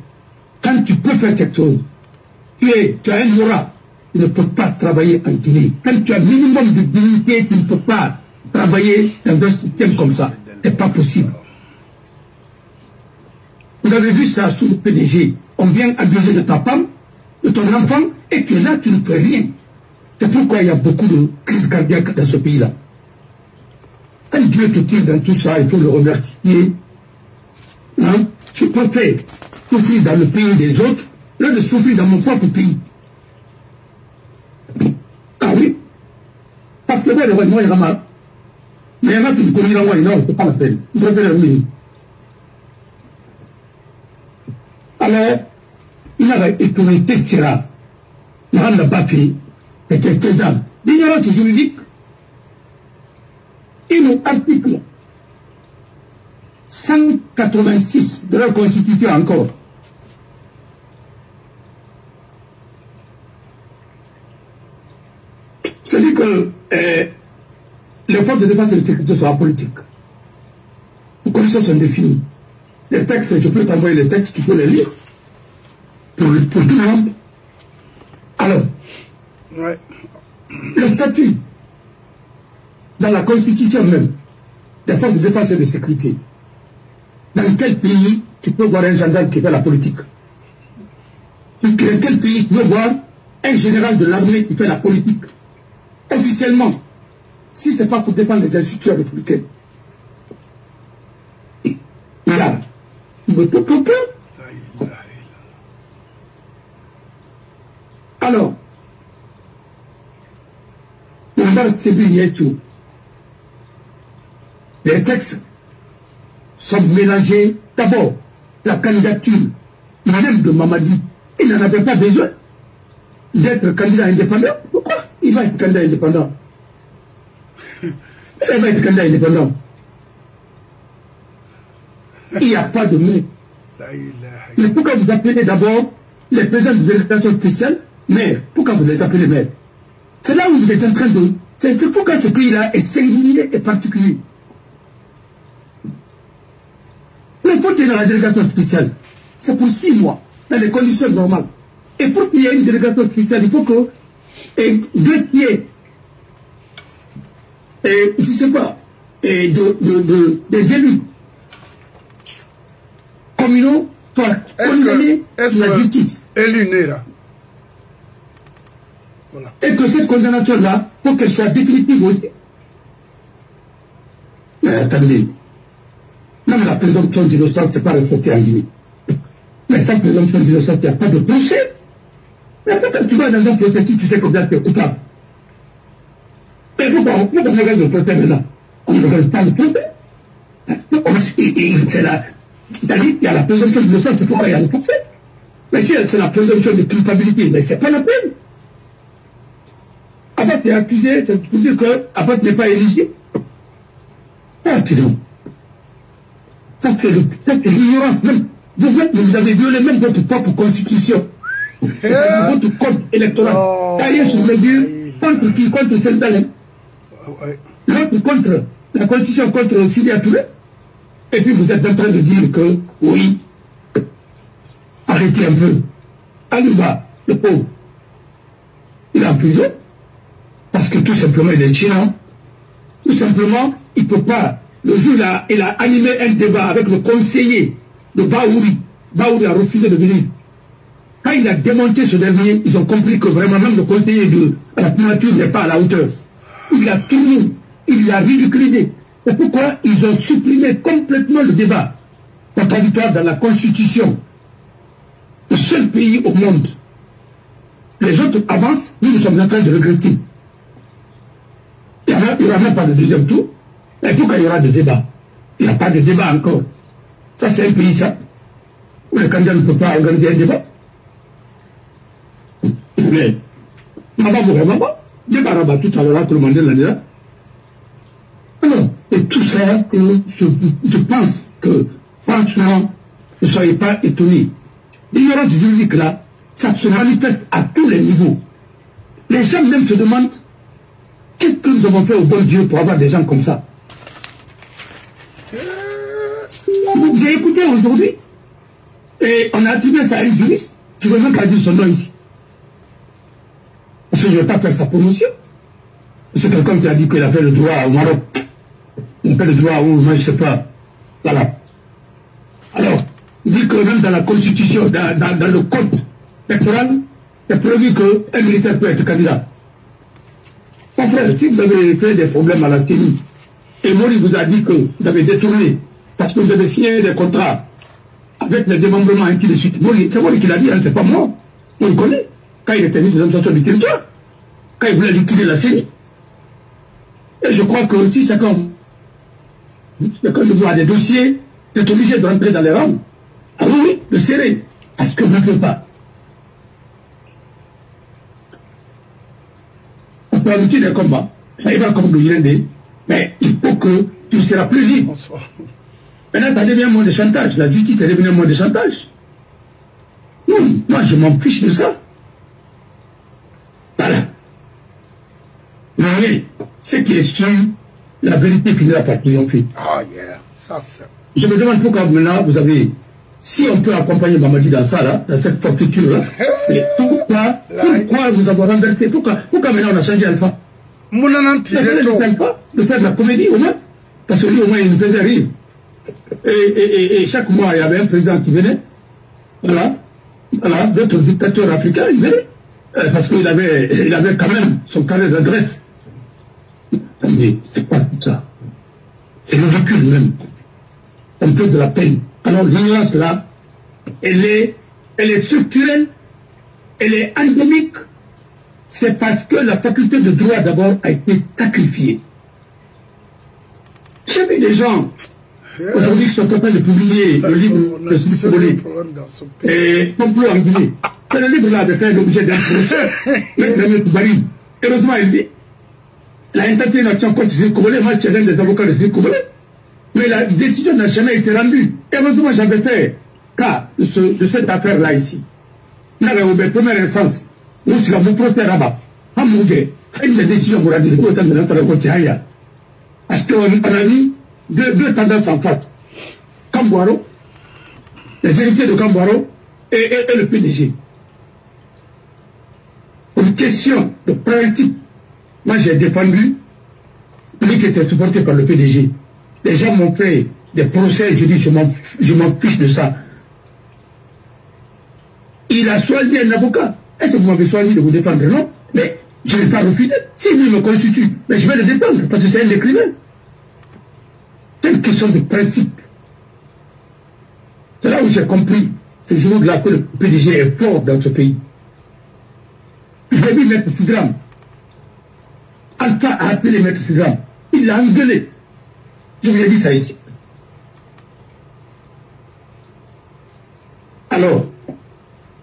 Quand tu peux faire quelque chose, tu as un aura, tu ne peux pas travailler en Guinée. Quand tu as un minimum de dignité, tu ne peux pas travailler dans un système comme ça. Ce n'est pas possible. Vous avez vu ça sous le PDG. On vient abuser de ta femme, de ton enfant, et tu es là, tu ne fais rien. C'est pourquoi il y a beaucoup de crises cardiaques dans ce pays-là. Quand Dieu te tire dans tout ça, il faut le remercier. Hein? Je préfère souffrir dans le pays des autres, là de souffrir dans mon propre pays. Ah oui. Parce que moi, il y a mal. Mais il y a qui me connaissent là, non, c'est pas la peine. Je préfère le minimum. Alors, il a étonné Testera, il n'a pas fait, et quelques-uns. L'ignorance juridique, et l'article 186 de la Constitution encore. C'est-à-dire que les forces de défense et de sécurité sont apolitiques. Les conditions sont définies. Les textes, je peux t'envoyer les textes, tu peux les lire. Pour tout le monde. Alors, ouais. Le statut dans la Constitution même des forces de défense et de sécurité. Dans quel pays tu peux voir un gendarme qui fait la politique? Dans quel pays tu peux voir un général de l'armée qui fait la politique? Officiellement, si ce n'est pas pour défendre les institutions républicaines. Regarde, il me peut. Alors, on va distribuer tout. Les textes sont mélangés. D'abord, la candidature, Madame de Mamadi, il n'en avait pas besoin d'être candidat indépendant. Pourquoi il va être candidat indépendant? Il va être candidat indépendant. Il n'y a pas de mots. Mais pourquoi vous appelez d'abord les présidents de délégation spéciale maire? Pourquoi vous les appelez maire? C'est là où vous êtes en train de... C'est pourquoi ce pays-là est singulier et particulier. Mais pour tenir la délégation spéciale, c'est pour 6 mois, dans les conditions normales. Et pour qu'il y ait une délégation spéciale, il faut que deux tiers, je ne sais pas, des élus communaux soient condamnés à la justice. Voilà. Et que cette condamnation-là, pour qu'elle soit définitive aussi. Mais attendez, même la présomption d'innocence, ce n'est pas respecté en Guinée. Mais sans présomption d'innocence, il n'y a pas de procès. Mais quand tu vas dans un procès, tu sais combien tu es coupable. Mais pourquoi on regarde le procès maintenant? On ne regarde pas le procès. C'est là. C'est-à-dire qu'il y a la présomption d'innocence, c'est pourquoi il y a le procès. Mais si c'est la présomption de culpabilité, mais ce n'est pas la peine. Abat est accusé, c'est pour dire que Abat n'est pas éligible. Ah, dis donc. Ça, c'est l'ignorance même. Vous avez violé même votre propre constitution. Votre code électoral. Taillé sur le mur, contre qui? Contre Saint-Dalem. L'autre contre la constitution, contre Syria Touré. Et puis vous êtes en train de dire que, oui, arrêtez un peu. Alouba, le pauvre, il est en prison. Parce que tout simplement, il est tyran. Tout simplement, il ne peut pas. Le jour, il a animé un débat avec le conseiller de Baouri. Baouri a refusé de venir. Quand il a démonté ce dernier, ils ont compris que vraiment même le conseiller de la primature n'est pas à la hauteur. Il a tourné, il l'a ridiculisé. C'est pourquoi ils ont supprimé complètement le débat contradictoire dans la Constitution. Le seul pays au monde. Les autres avancent, nous sommes en train de regretter. Il n'y aura même pas de deuxième tour. Il faut qu'il y aura des débats. Il n'y a pas de débat encore. Ça, c'est un pays, ça, où le candidat ne peut pas organiser un débat. Mais, maman, vraiment pas. Débat rabat tout à l'heure, tout le monde l'a dit là. Alors, et tout ça, je pense que, franchement, ne soyez pas étonnés. L'ignorance juridique là, ça se manifeste à tous les niveaux. Les gens même se demandent qu'est-ce que nous avons fait au bon Dieu pour avoir des gens comme ça. Vous avez écouté aujourd'hui, et on a attribué ça à un juriste, je ne veux même pas dire son nom ici. Parce que je ne vais pas faire sa promotion. C'est quelqu'un qui a dit qu'il a fait le droit au Maroc. Il a fait le droit au, moi je ne sais pas. Voilà. Alors, il dit que même dans la Constitution, dans le code électoral, c'est prévu qu'un militaire peut être candidat. Mon frère, si vous avez fait des problèmes à la TENI, et Mori vous a dit que vous avez détourné, parce que vous avez signé des contrats avec les démembrements ainsi de suite. C'est Mori qui l'a dit, hein, c'est pas moi. On le connaît. Quand il était ministre de l'administration du territoire, quand il voulait liquider la CENI. Et je crois que si chacun a des dossiers, est obligé de rentrer dans les rangs. Ah oui, de serrer. Parce que vous ne pouvez pas. On peut habituer des combats. Ça y va comme le Yéndé. Mais il faut que tu seras plus libre. Maintenant, ça devient moins de chantage. La justice est devenue moins de chantage. Non, moi, je m'en fiche de ça. Voilà. Mais ce qui est sûr, la vérité finira par triompher. Ah, yeah. Ça, c'est... Je me demande pourquoi maintenant vous avez, si on peut accompagner Mamadi dans ça, là, dans cette forfaiture-là, pourquoi vous avez renversé, pourquoi maintenant on a changé Alpha? De faire de la comédie au moins, parce que lui au moins il nous faisait rire. Et chaque mois il y avait un président qui venait, voilà, d'autres dictateurs africains, ils venaient, parce qu'il avait quand même son carnet d'adresse. Mais c'est pas tout ça. C'est le recul même. Ça me fait de la peine. Alors l'ignorance là, elle est structurelle, elle est endémique. C'est parce que la faculté de droit d'abord a été sacrifiée. J'ai vu des gens aujourd'hui qui sont en train de publier le livre de Sissi et complot en Guinée. C'est le livre là avait fait l'objet d'un procès. Heureusement il dit, la intenté d'action contre Sissi Kobole, moi je suis l'un des avocats de Sissi Kobole. Mais la décision n'a jamais été rendue. Et heureusement, j'avais fait cas de cette affaire-là ici. Dans la première instance, nous sommes mon procès là-bas. Une décision pour la décision de notre côté. Parce qu'on a mis deux tendances en face. Kambouaro, les héritiers de Kambouaro et le PDG. Une question de principe. Moi, j'ai défendu lui qui était supporté par le PDG. Les gens m'ont fait des procès, je dis, je m'en fiche de ça. Il a choisi un avocat. Est-ce que vous m'avez choisi de vous défendre? Non. Mais je ne vais pas refuser. Si lui me constitue, mais je vais le défendre, parce que c'est un écrivain. C'est une question de principe. C'est là où j'ai compris, ce jour-là, que le PDG est fort dans ce pays. J'ai vu Maître Sidram. Alpha a appelé Maître Sidram. Il l'a engueulé. Je vous ai dit ça ici. Alors,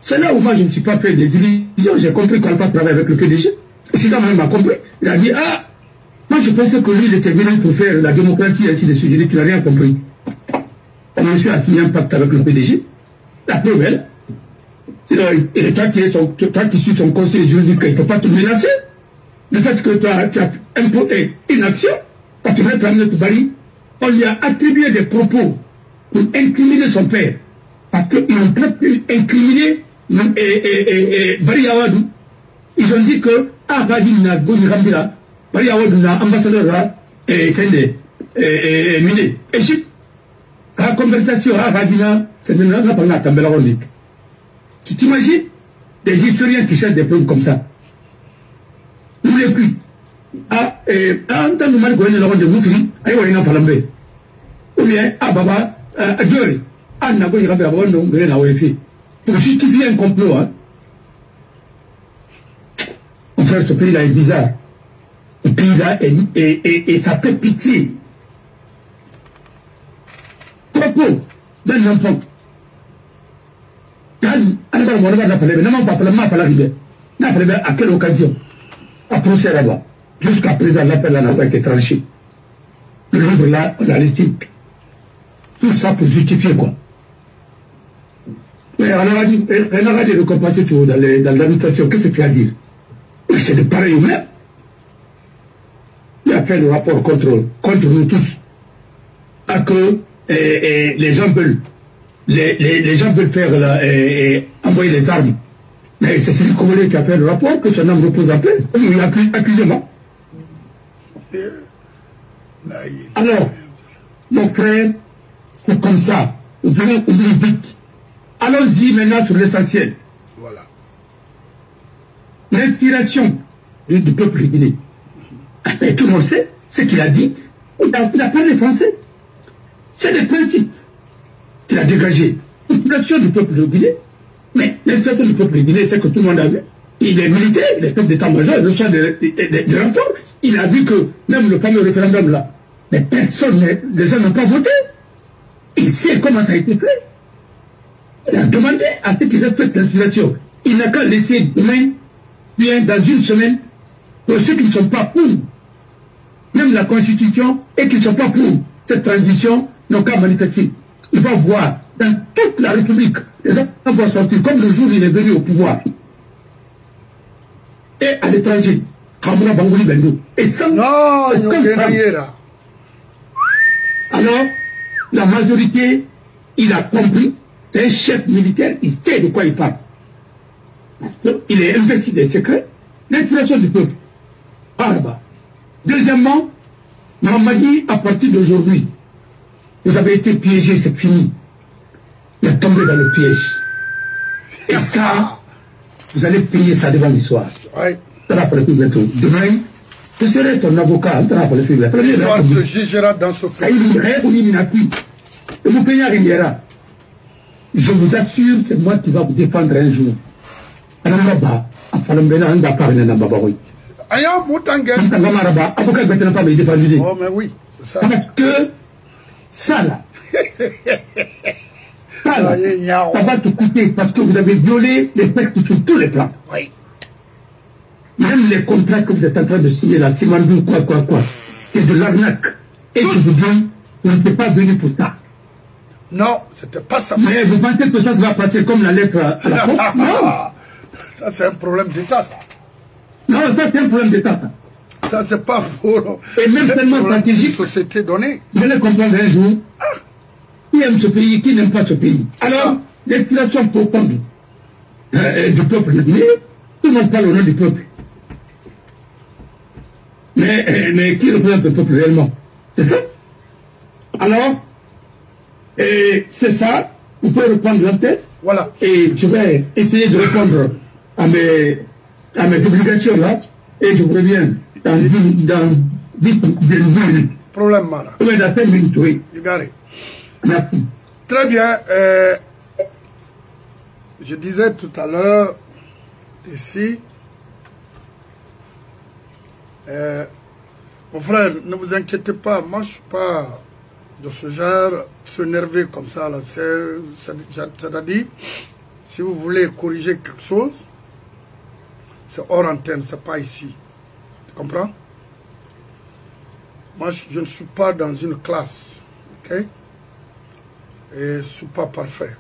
c'est là où moi je ne suis pas fait des divisions. J'ai compris qu'Alpha travaille avec le PDG. Sidram même m'a compris. Il a dit, ah, moi je pensais que lui il était venu pour faire la démocratie ainsi de suite. J'ai dit, tu n'as rien compris. On a signé un pacte avec le PDG. La preuve est, et toi qui suis son conseil juridique, il ne peut pas te menacer. Le fait que tu as imposé une action, quand tu vas être amené au Bali, on lui a attribué des propos pour incriminer son père. Parce qu'ils ont pu incriminer Bari Awadou. Ils ont dit que, Bari Awadou, ambassadeur, minier. Égypte, la conversation à Radina, c'est maintenant pendant la Tambela Rondik. Tu t'imagines des historiens qui cherchent des preuves comme ça? Nous les cuits. En tant que mal connu le rôle de Moufri, aïe, on a parlé. Ou bien, Baba, à Diori, à Nagoy Rababon, donc, à Wefi. Pour justifier un complot, hein. En fait, ce pays-là est bizarre. Ce pays-là et ça fait pitié. Propos d'un enfant. À quelle occasion? À procès là-bas. Jusqu'à présent, l'appel n'a pas été tranché. Le livre là, on a laissé. Tout ça pour justifier quoi? Mais on a dit de compenser tout dans l'administration. Qu'est-ce qu'il y a à dire? C'est de pareil humain. Il a fait le rapport contre nous tous. À que les gens veulent. Les gens veulent faire envoyer les armes. Mais c'est celui Congolais qui a fait le rapport que son homme repose en paix. Il a accusé moi. Alors, mon frère, c'est comme ça. Vous pouvez oublier vite. Allons-y maintenant sur l'essentiel. Voilà. L'inspiration du peuple guinéen. Et tout le monde sait ce qu'il a dit. Il n'a pas les Français. C'est des principes qu'il a dégagés. L'inspiration du peuple de Guinée. Mais l'inspiration du peuple guinéen, c'est que tout le monde a vu. Il est militaire, il est chef d'état-major, il reçoit des rapports. Il a vu que même le fameux référendum là, mais personne, les gens n'ont pas voté. Il sait comment ça a été fait. Il a demandé à ceux qui respectent l'inspiration. Il n'a qu'à laisser demain, bien dans une semaine, pour ceux qui ne sont pas pour, même la Constitution, et qui ne sont pas pour cette transition, n'ont qu'à manifester. Il va voir dans toute la République, les gens vont sortir, comme le jour où il est venu au pouvoir. Et à l'étranger, Kamura Bangouli Bendo. Et sans alors, la majorité, il a compris, un chef militaire, il sait de quoi il parle. Il est investi des secrets, l'inspiration du peuple. Là-bas. Deuxièmement, on m'a dit, à partir d'aujourd'hui, vous avez été piégé, c'est fini. Il est tombé dans le piège. Et ça, vous allez payer ça devant l'histoire. Oui. Demain, ce serait ton avocat. L'histoire te jugera dans ce pays. Et vous payez Riviera. Je vous assure, c'est moi qui va vous défendre un jour. Oh, mais oui, c'est ça. Parce que ça là, ça va te coûter parce que vous avez violé les textes sur tous les plans. Oui. Même les contrats que vous êtes en train de signer là, Simandou, quoi, c'est de l'arnaque. Et je vous dis, vous n'êtes pas venu pour ça. Non, c'était pas ça. Mais vous pensez que ça va passer comme la lettre à la poste? Non. Ça, c'est un problème d'État, ça. Non, ça, c'est un problème d'État. Ça, c'est pas faux. Et même tellement stratégique. Société donnée. Vous allez comprendre un jour. Qui aime ce pays, qui n'aime pas ce pays. Alors, l'inspiration profonde du peuple de Guinée, tout le monde parle au nom du peuple. Mais qui représente le peuple réellement? C'est ça? Alors, c'est ça, vous pouvez reprendre la tête. Voilà. Et je vais essayer de répondre à mes publications là, et je vous reviens dans 10 minutes. Problème, Mara. Oui, dans 5 minutes, oui. You got it. Merci. Très bien. Je disais tout à l'heure, ici, mon frère, ne vous inquiétez pas, moi je ne suis pas de ce genre, s'énerver comme ça, là. C'est-à-dire, si vous voulez corriger quelque chose, c'est hors antenne, c'est pas ici. Tu comprends? Moi, je ne suis pas dans une classe, ok? Et je ne suis pas parfait.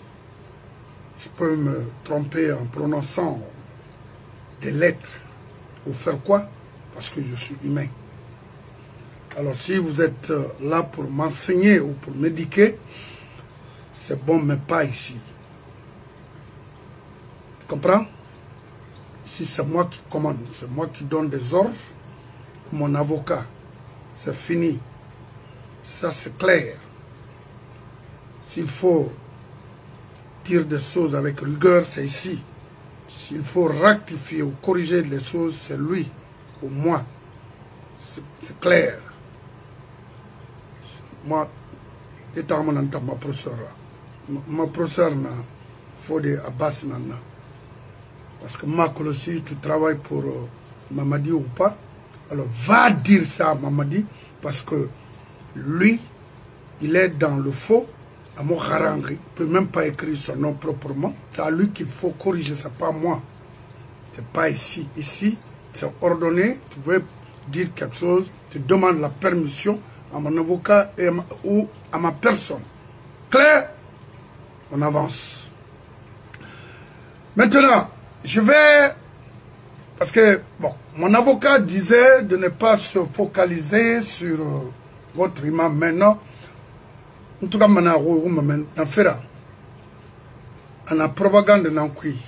Je peux me tromper en prononçant des lettres. Ou faire quoi? Parce que je suis humain. Alors si vous êtes là pour m'enseigner ou pour m'éduquer, c'est bon, mais pas ici. Tu comprends? Ici, c'est moi qui commande, c'est moi qui donne des ordres. Mon avocat, c'est fini. Ça c'est clair. S'il faut dire des choses avec rigueur, c'est ici. S'il faut rectifier ou corriger les choses, c'est lui ou moi. C'est clair. Moi, étant ma professeur, ma professeur n'a faut des Abbas nana. Parce que ma aussi, tu travailles pour Mamadi ou pas. Alors va dire ça à Mamadi parce que lui, il est dans le faux. À mon harangri, il ne peut même pas écrire son nom proprement. C'est à lui qu'il faut corriger, c'est pas moi. C'est pas ici. Ici, c'est ordonné. Tu veux dire quelque chose, tu demandes la permission à mon avocat ou à ma personne. Clair? On avance. Maintenant, je vais... Parce que, bon, mon avocat disait de ne pas se focaliser sur votre imam maintenant. En tout cas, je vais la propagande dans le pays.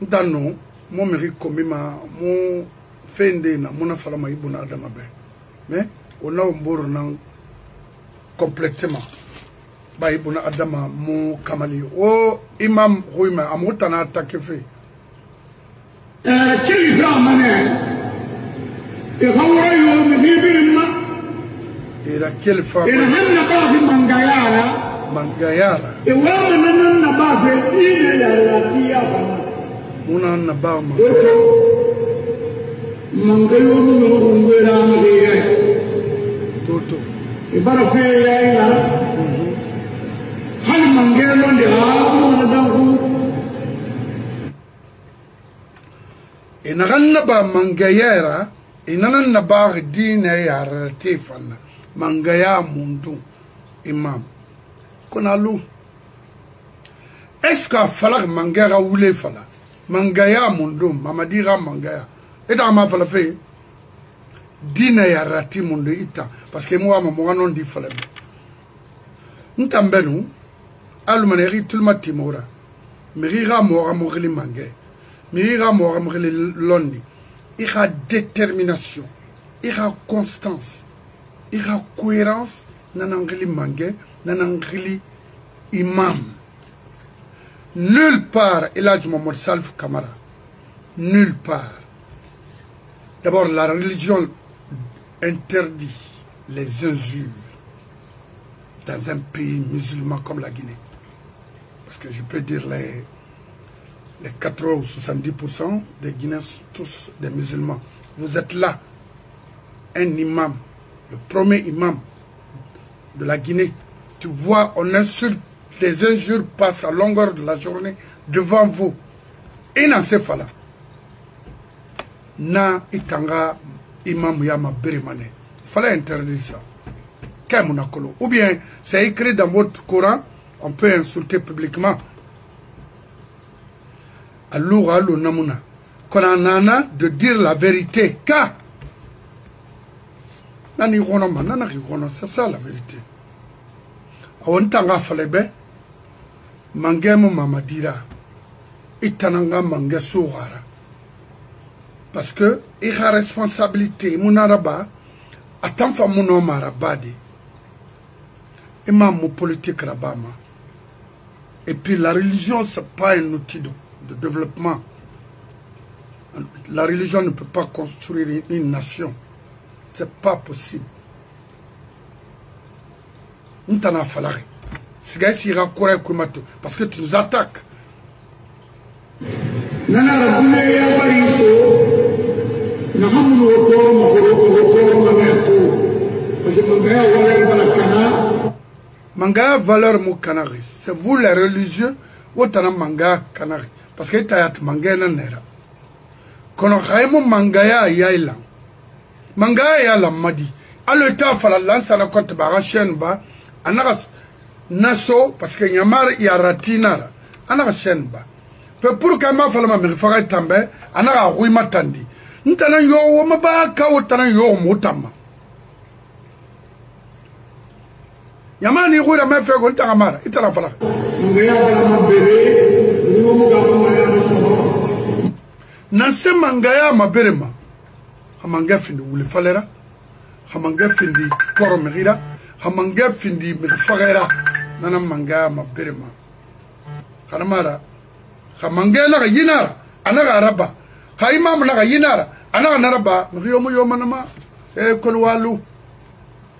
Dans nous, mon mérite comme mon fende na mon afalama ibuna adama be. Mais on a un bon complètement. Ba ibuna adama mon kamali. Oh imam Rouima amutana attaqué fait. Quel mané? Et hawaïo me libérima. Et la quelle femme? Et la base Mangayara. Mangayara. Et ouais, la base il est la tia. Muna na ba Mangayo no ngera ngiye. Toto. E bara fe ya. Hal mangelo ndi ha na dangu. E na ba Mangayara, e na ba dina ya ratifana. Mangaya mundu imam konalu est-ce que fala mangara wule fala mangaya mundu mamadira mangaya et dans ma fala fait dina ya rati mundu ita parce que moi mon non di fala ntambenu almaneri tulma timora mirira mora mogli mangay mirira mora mogli londi ira détermination ira constance ira cohérence nanangili mangé nanangili imam nulle part Elhadji Mohamed Salif Camara nulle part. D'abord la religion interdit les injures dans un pays musulman comme la Guinée parce que je peux dire les 80 ou 70% des Guinéens sont tous des musulmans. Vous êtes là un imam, le premier imam de la Guinée, tu vois, on insulte, les injures passent à longueur de la journée devant vous. Et dans ce cas-là, na itanga imam yama berimane. Il fallait interdire ça. Ou bien, c'est écrit dans votre Coran, on peut insulter publiquement. Alloura lo namuna. Qu'on en a de dire la vérité. Car c'est ça la vérité. On tanga falebe mangemo mamadira itananga mange sourara parce que il a responsabilité munaraba atam fa muno marabadi imam politique rabama et puis la religion c'est pas un outil de développement. La religion ne peut pas construire une nation. C'est pas possible. Nous t'en fallu. C'est gars qui ira courir comme toi parce que tu nous attaques. Manga valeur mon canari. C'est vous les religieux ou t'en manga canari parce que t'as manga n'era. Quand on manga ya manga ya la madi alo ta fala lansa na compte ba chaîne ba anagas naso parce que nyamar ya ratina anagas chaîne ba pe pour que ma fala ma me fara tambe anaga rouy matandi ntana yo wo ma ba ka o tana yo mutama yamani rouy la me fe ko ntanga mara itala fala Nase mangaya maberema amanga fini wule falera hamanga findi poro mira hamanga findi mi fagera nana manga maberema karamara hamanga na yinara anaga araba khaima na yinara anaga naraba mi yomo nama e kolwalu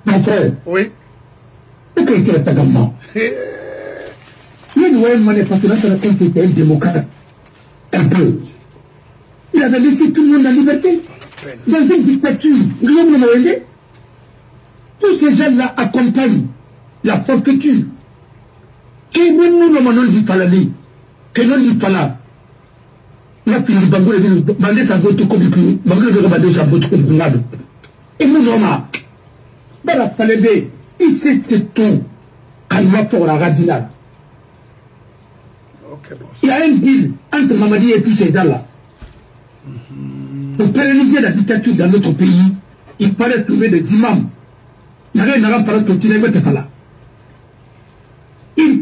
mon frère oui que tu es tagamma il ne pas quand il était un démocrate un peu il avait laissé tout le monde en liberté dans une dictature tous ces gens-là accompagnent la forfaiture qui même nous non dit pas que non dit pas là la fille bango le bandé sa vote comme que bango le bandé sa vote comme nado et nous non dans la palais il sait tout quand va pour la radinale il y a un deal entre Mamadi et tous ces gens-là pour pérenniser la dictature dans notre pays il fallait trouver des imams. Il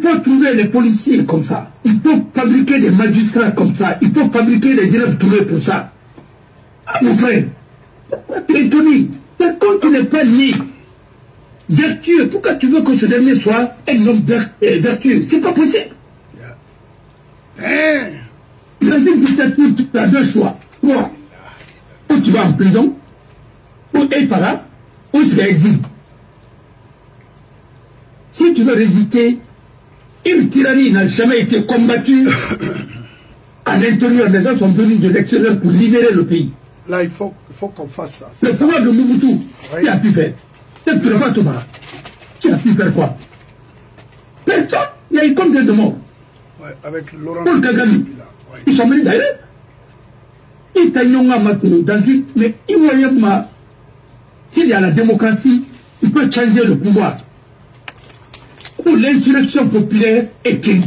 faut trouver les policiers comme ça. Il faut fabriquer des magistrats comme ça. Il faut fabriquer des directeurs pour ça. Ah, mon frère, pourquoi tu es étonné? Quand tu n'es pas né vertueux, pourquoi tu veux que ce dernier soit un homme vertueux? C'est pas possible. Dans une dictature, tu as deux choix. Ou tu vas en prison, ou tu par là, ou tu vas exil. Si tu veux résister, une tyrannie n'a jamais été combattue à l'intérieur. Les gens sont venus de l'extérieur pour libérer le pays. Là, il faut qu'on fasse ça. Le pouvoir de Mobutu, tu as pu faire. C'est le président Toumara. Tu as pu faire quoi? Personne. Il y a eu combien de morts? Ouais, avec Laurent. Paul Kagame. Ils sont venus d'ailleurs. Ils t'ont mis dans une. Mais s'il y a la démocratie, il peut changer le pouvoir. Où l'insurrection populaire est clé.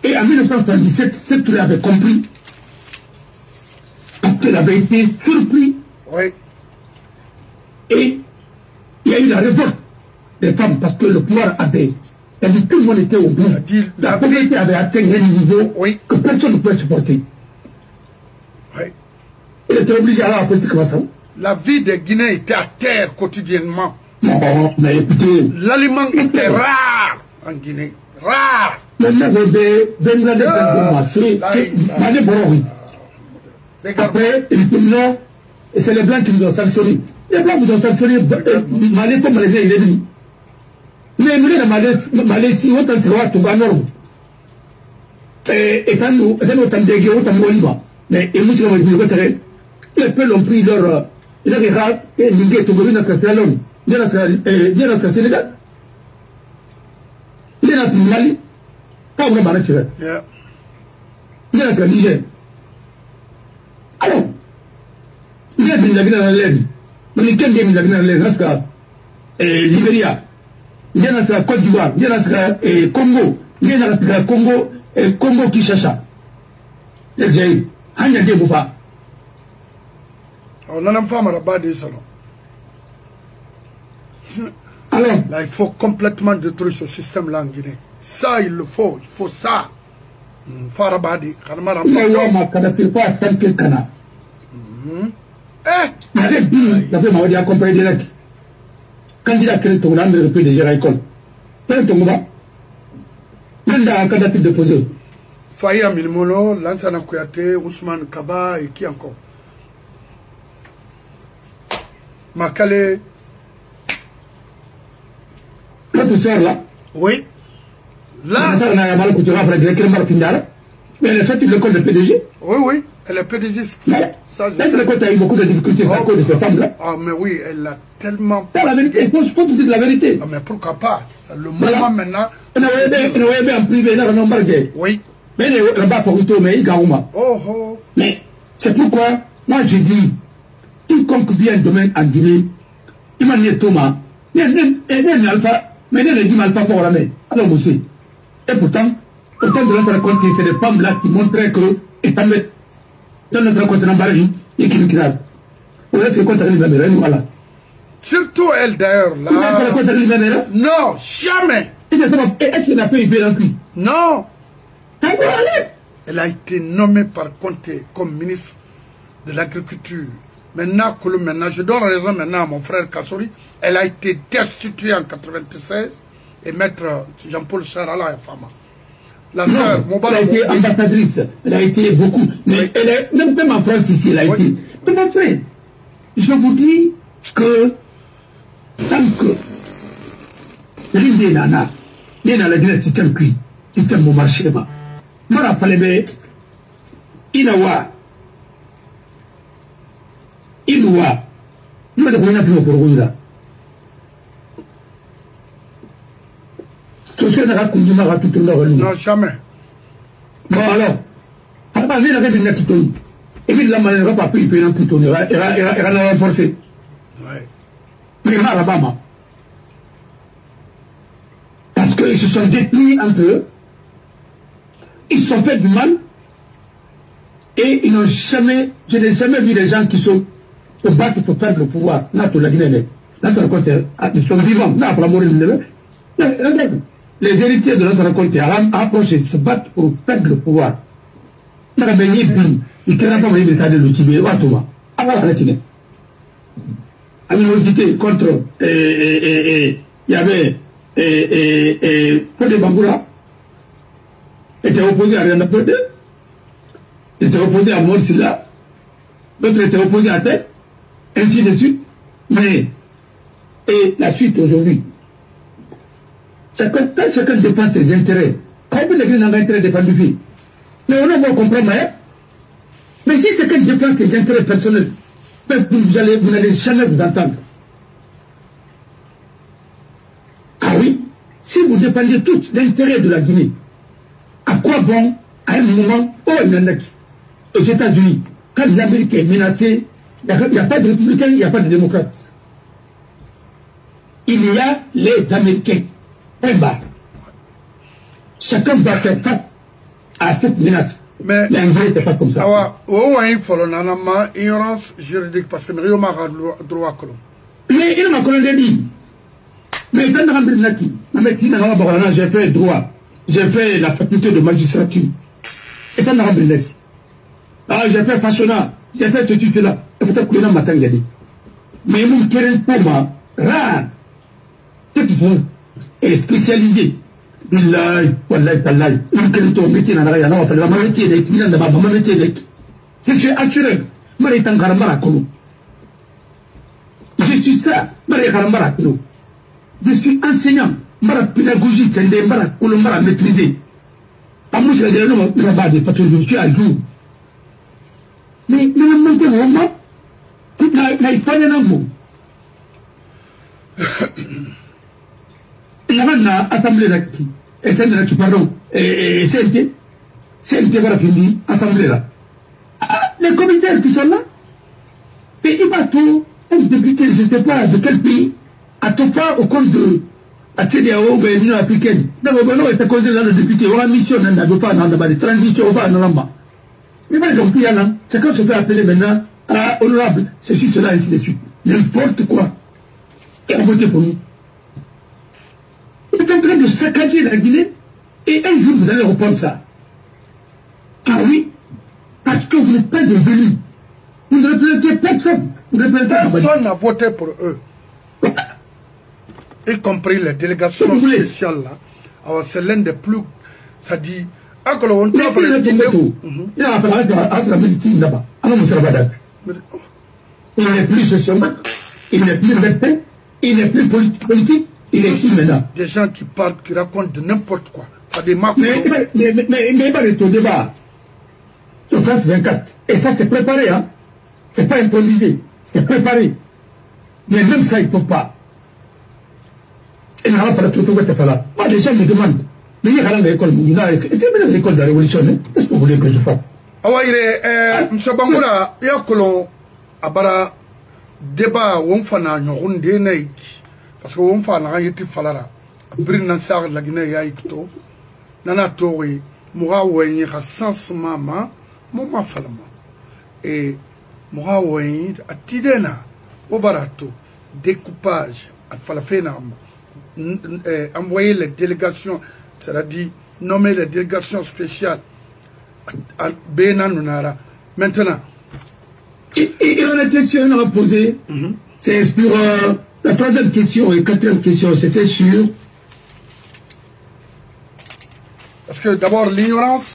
Et en 1977, Sékou Touré avait compris. Parce qu'il avait été surpris. Oui. Et il y a eu la révolte des femmes parce que le pouvoir avait. Tout le monde était au bout. La pauvreté avait atteint un niveau que personne ne pouvait supporter. Oui. Il était obligé à aller à la politique comme ça. La vie des Guinéens était à terre quotidiennement. Non, mais écoutez. L'aliment était rare en Guinée. Rare. Maintenant, après, et c'est les Blancs qui nous ont sanctionnés. Les Blancs vous ont sanctionné. Malais comme les il est venu. Mais Malais, si on t'en sera tout en ordre. Et quand nous, autant dégué, autant mourir. Mais et nous, les peuples ont pris leur. Il a des rats et l'Indié tout le notre Sénégal. Il y a notre Sénégal. Il y a notre Mali. Quand on a marché. Il y a notre Niger. Alors, il y a des navires dans l'air. Mais il y a des navires dans l'air. Dans Libéria. Il y a dans Côte d'Ivoire. Il y a dans Congo. Il y a dans Congo. Congo Kinshasa. Les Jaïs. Hanya de Bouba. On a une femme à la base des salons. Alors, là, il faut complètement détruire ce système-là en Guinée. Ça, il le faut. Il faut ça. Farabadi. Il y a un canapé pas à 5 canards. Il y a des billes. Il y a des accompagnés direct. Quand il a créé ton âme, il peut déjà à l'école. Quel est ton gars? Même dans un canapé déposé. Faya Milmolo, Lansana Kouyaté, Ousmane Kaba et qui encore? Makale. Notre soeur là. Oui. Là. Mais elle a fait l'école de PDG. Oui, oui. Elle est PDGiste. Ça, est-ce que l'école a eu beaucoup de difficultés à cause de cette femme-là? Ah, mais oui, elle a tellement. C'est la vérité. Il faut te dire la vérité. Ah, mais pourquoi pas? Le moment maintenant. On avait bien en privé, on a embarqué. Oui. Mais on va pas tout, mais il y a Oh, oh. Mais c'est pourquoi, moi je dis, quiconque vient un domaine en Guinée, il m'a dit Thomas, il y a un alpha, mais il y a un alpha pour la main. Alors, aussi. Et pourtant, autant de notre compte, c'est des femmes là qui montraient que, étant dans notre compte en Barry, et qui nous crase. On a fait compte à l'Ivanera, voilà. Surtout elle d'ailleurs, là. Vous avez fait compte à l'Ivanera? Non, jamais. Est-ce qu'elle a fait une en cuit? Non. Elle a été nommée par Conté comme ministre de l'Agriculture Maintenant, je donne raison maintenant à mon frère Kassori. Elle a été destituée en 96 et maître Jean-Paul Charala est femme. La sœur, elle a été ambassadrice, elle a été beaucoup. Mais oui. Elle est, même en France ici, elle a été. Mais mon frère, je vous dis que tant que l'idée nana, il y a le système qui, système au marché, je me rappelle, Inawa, Inawa, je me rappelle plus pour vous là. Non, jamais. Bon alors, après, il y a une petite et puis la manière pas pu payer un petit il a renforcé. Mais là-bas, parce qu'ils se sont détruits un peu, ils se sont fait du mal, et ils n'ont jamais, je n'ai jamais vu des gens qui se battent pour perdre le pouvoir. Là, tu l'as dit, là, ça raconte, ils sont vivants, là, pour mourir, les héritiers de notre récolte approchent, se battent pour perdre le pouvoir. Il n'y a pas de l'utiliser. Animosité contre, il y avait Paul de Bangoura, était opposé à Rihanna Perde, était opposé à Morsila, l'autre était opposé à Tête, ainsi de suite. Mais, et la suite aujourd'hui, quand chacun défend ses intérêts, quand les gens n'ont pas intérêt de défendre vie, mais on a beau comprendre, mais si quelqu'un défend ses intérêts personnels, vous n'allez jamais vous entendre. Ah oui, si vous dépendez tous de l'intérêt de la Guinée, à quoi bon, à un moment, aux États-Unis, quand l'Amérique est menacée, il n'y a pas de républicains, il n'y a pas de démocrates. Il y a les Américains. Un bar. Chacun doit faire face à cette menace. Mais l'Anglais n'est pas comme ça. Il faut ignorance juridique parce que nous avons droit à Colomb. Mais il m'a connu dit. Mais dans le j'ai fait droit. J'ai fait la faculté de magistrature. Et dans le j'ai fait façonnat. J'ai fait ce truc-là. Et peut-être que nous m'attend dit. Mais nous querons pour moi, rare. C'est qu'ils font. Et spécialisé. Billahi, wallahi, tallahi. Je suis assuré. Je suis ça. Je suis enseignant. Pédagogie, je maîtriser. Je suis à jour. Mais il y a une assemblée qui, pardon, CNT va finir, assemblée là. Les commissaires qui sont là, et il va tout, un député, je ne sais pas de quel pays, à tout pas au compte de la CDAO ou l'Union africaine. D'abord, on était causé dans le député, on a mission, on n'a pas de transition, on va en Namba. Mais pas donc, il y a là, chacun se fait appeler maintenant à honorable, ceci, cela, ainsi de suite. N'importe quoi. Et on vote pour nous. Vous êtes en train de saccager la Guinée et un jour vous allez reprendre ça. Ah oui, parce que vous n'êtes pas des élus. Vous ne représentez personne. Personne n'a voté pour eux. Y compris les délégations spéciales là. Alors c'est l'un des plus. Ça dit. Il n'est plus sociologue, il n'est plus médecin, il n'est plus politique. Il est qui maintenant? Des gens qui parlent, qui racontent de n'importe quoi. Ça démarre. Mais pas de ton débat. Sur France 24. Et ça, c'est préparé, hein. C'est pas improvisé. C'est préparé. Mais même ça, il ne faut pas. Et n'a pas tout là. Moi, les gens me demandent. Mais il y a quand l'école, il y a les écoles de la révolution, hein. Qu'est-ce que vous voulez que je fasse? Ah ouais, M. Bangoura, il y a que l'on a débat où on fait un parce que on fait un yeti falara abrin nan sar la Guinée ya ikto nana tori muga wenyi khasans mama mama falama et muga wenyi atidena obarato découpage falafena envoyer les délégations, c'est-à-dire nommer les délégations spéciales à Bena Nunara. Maintenant Et on a question, on a posé. C'est sur la troisième question et quatrième question, c'était sur. Parce que d'abord, l'ignorance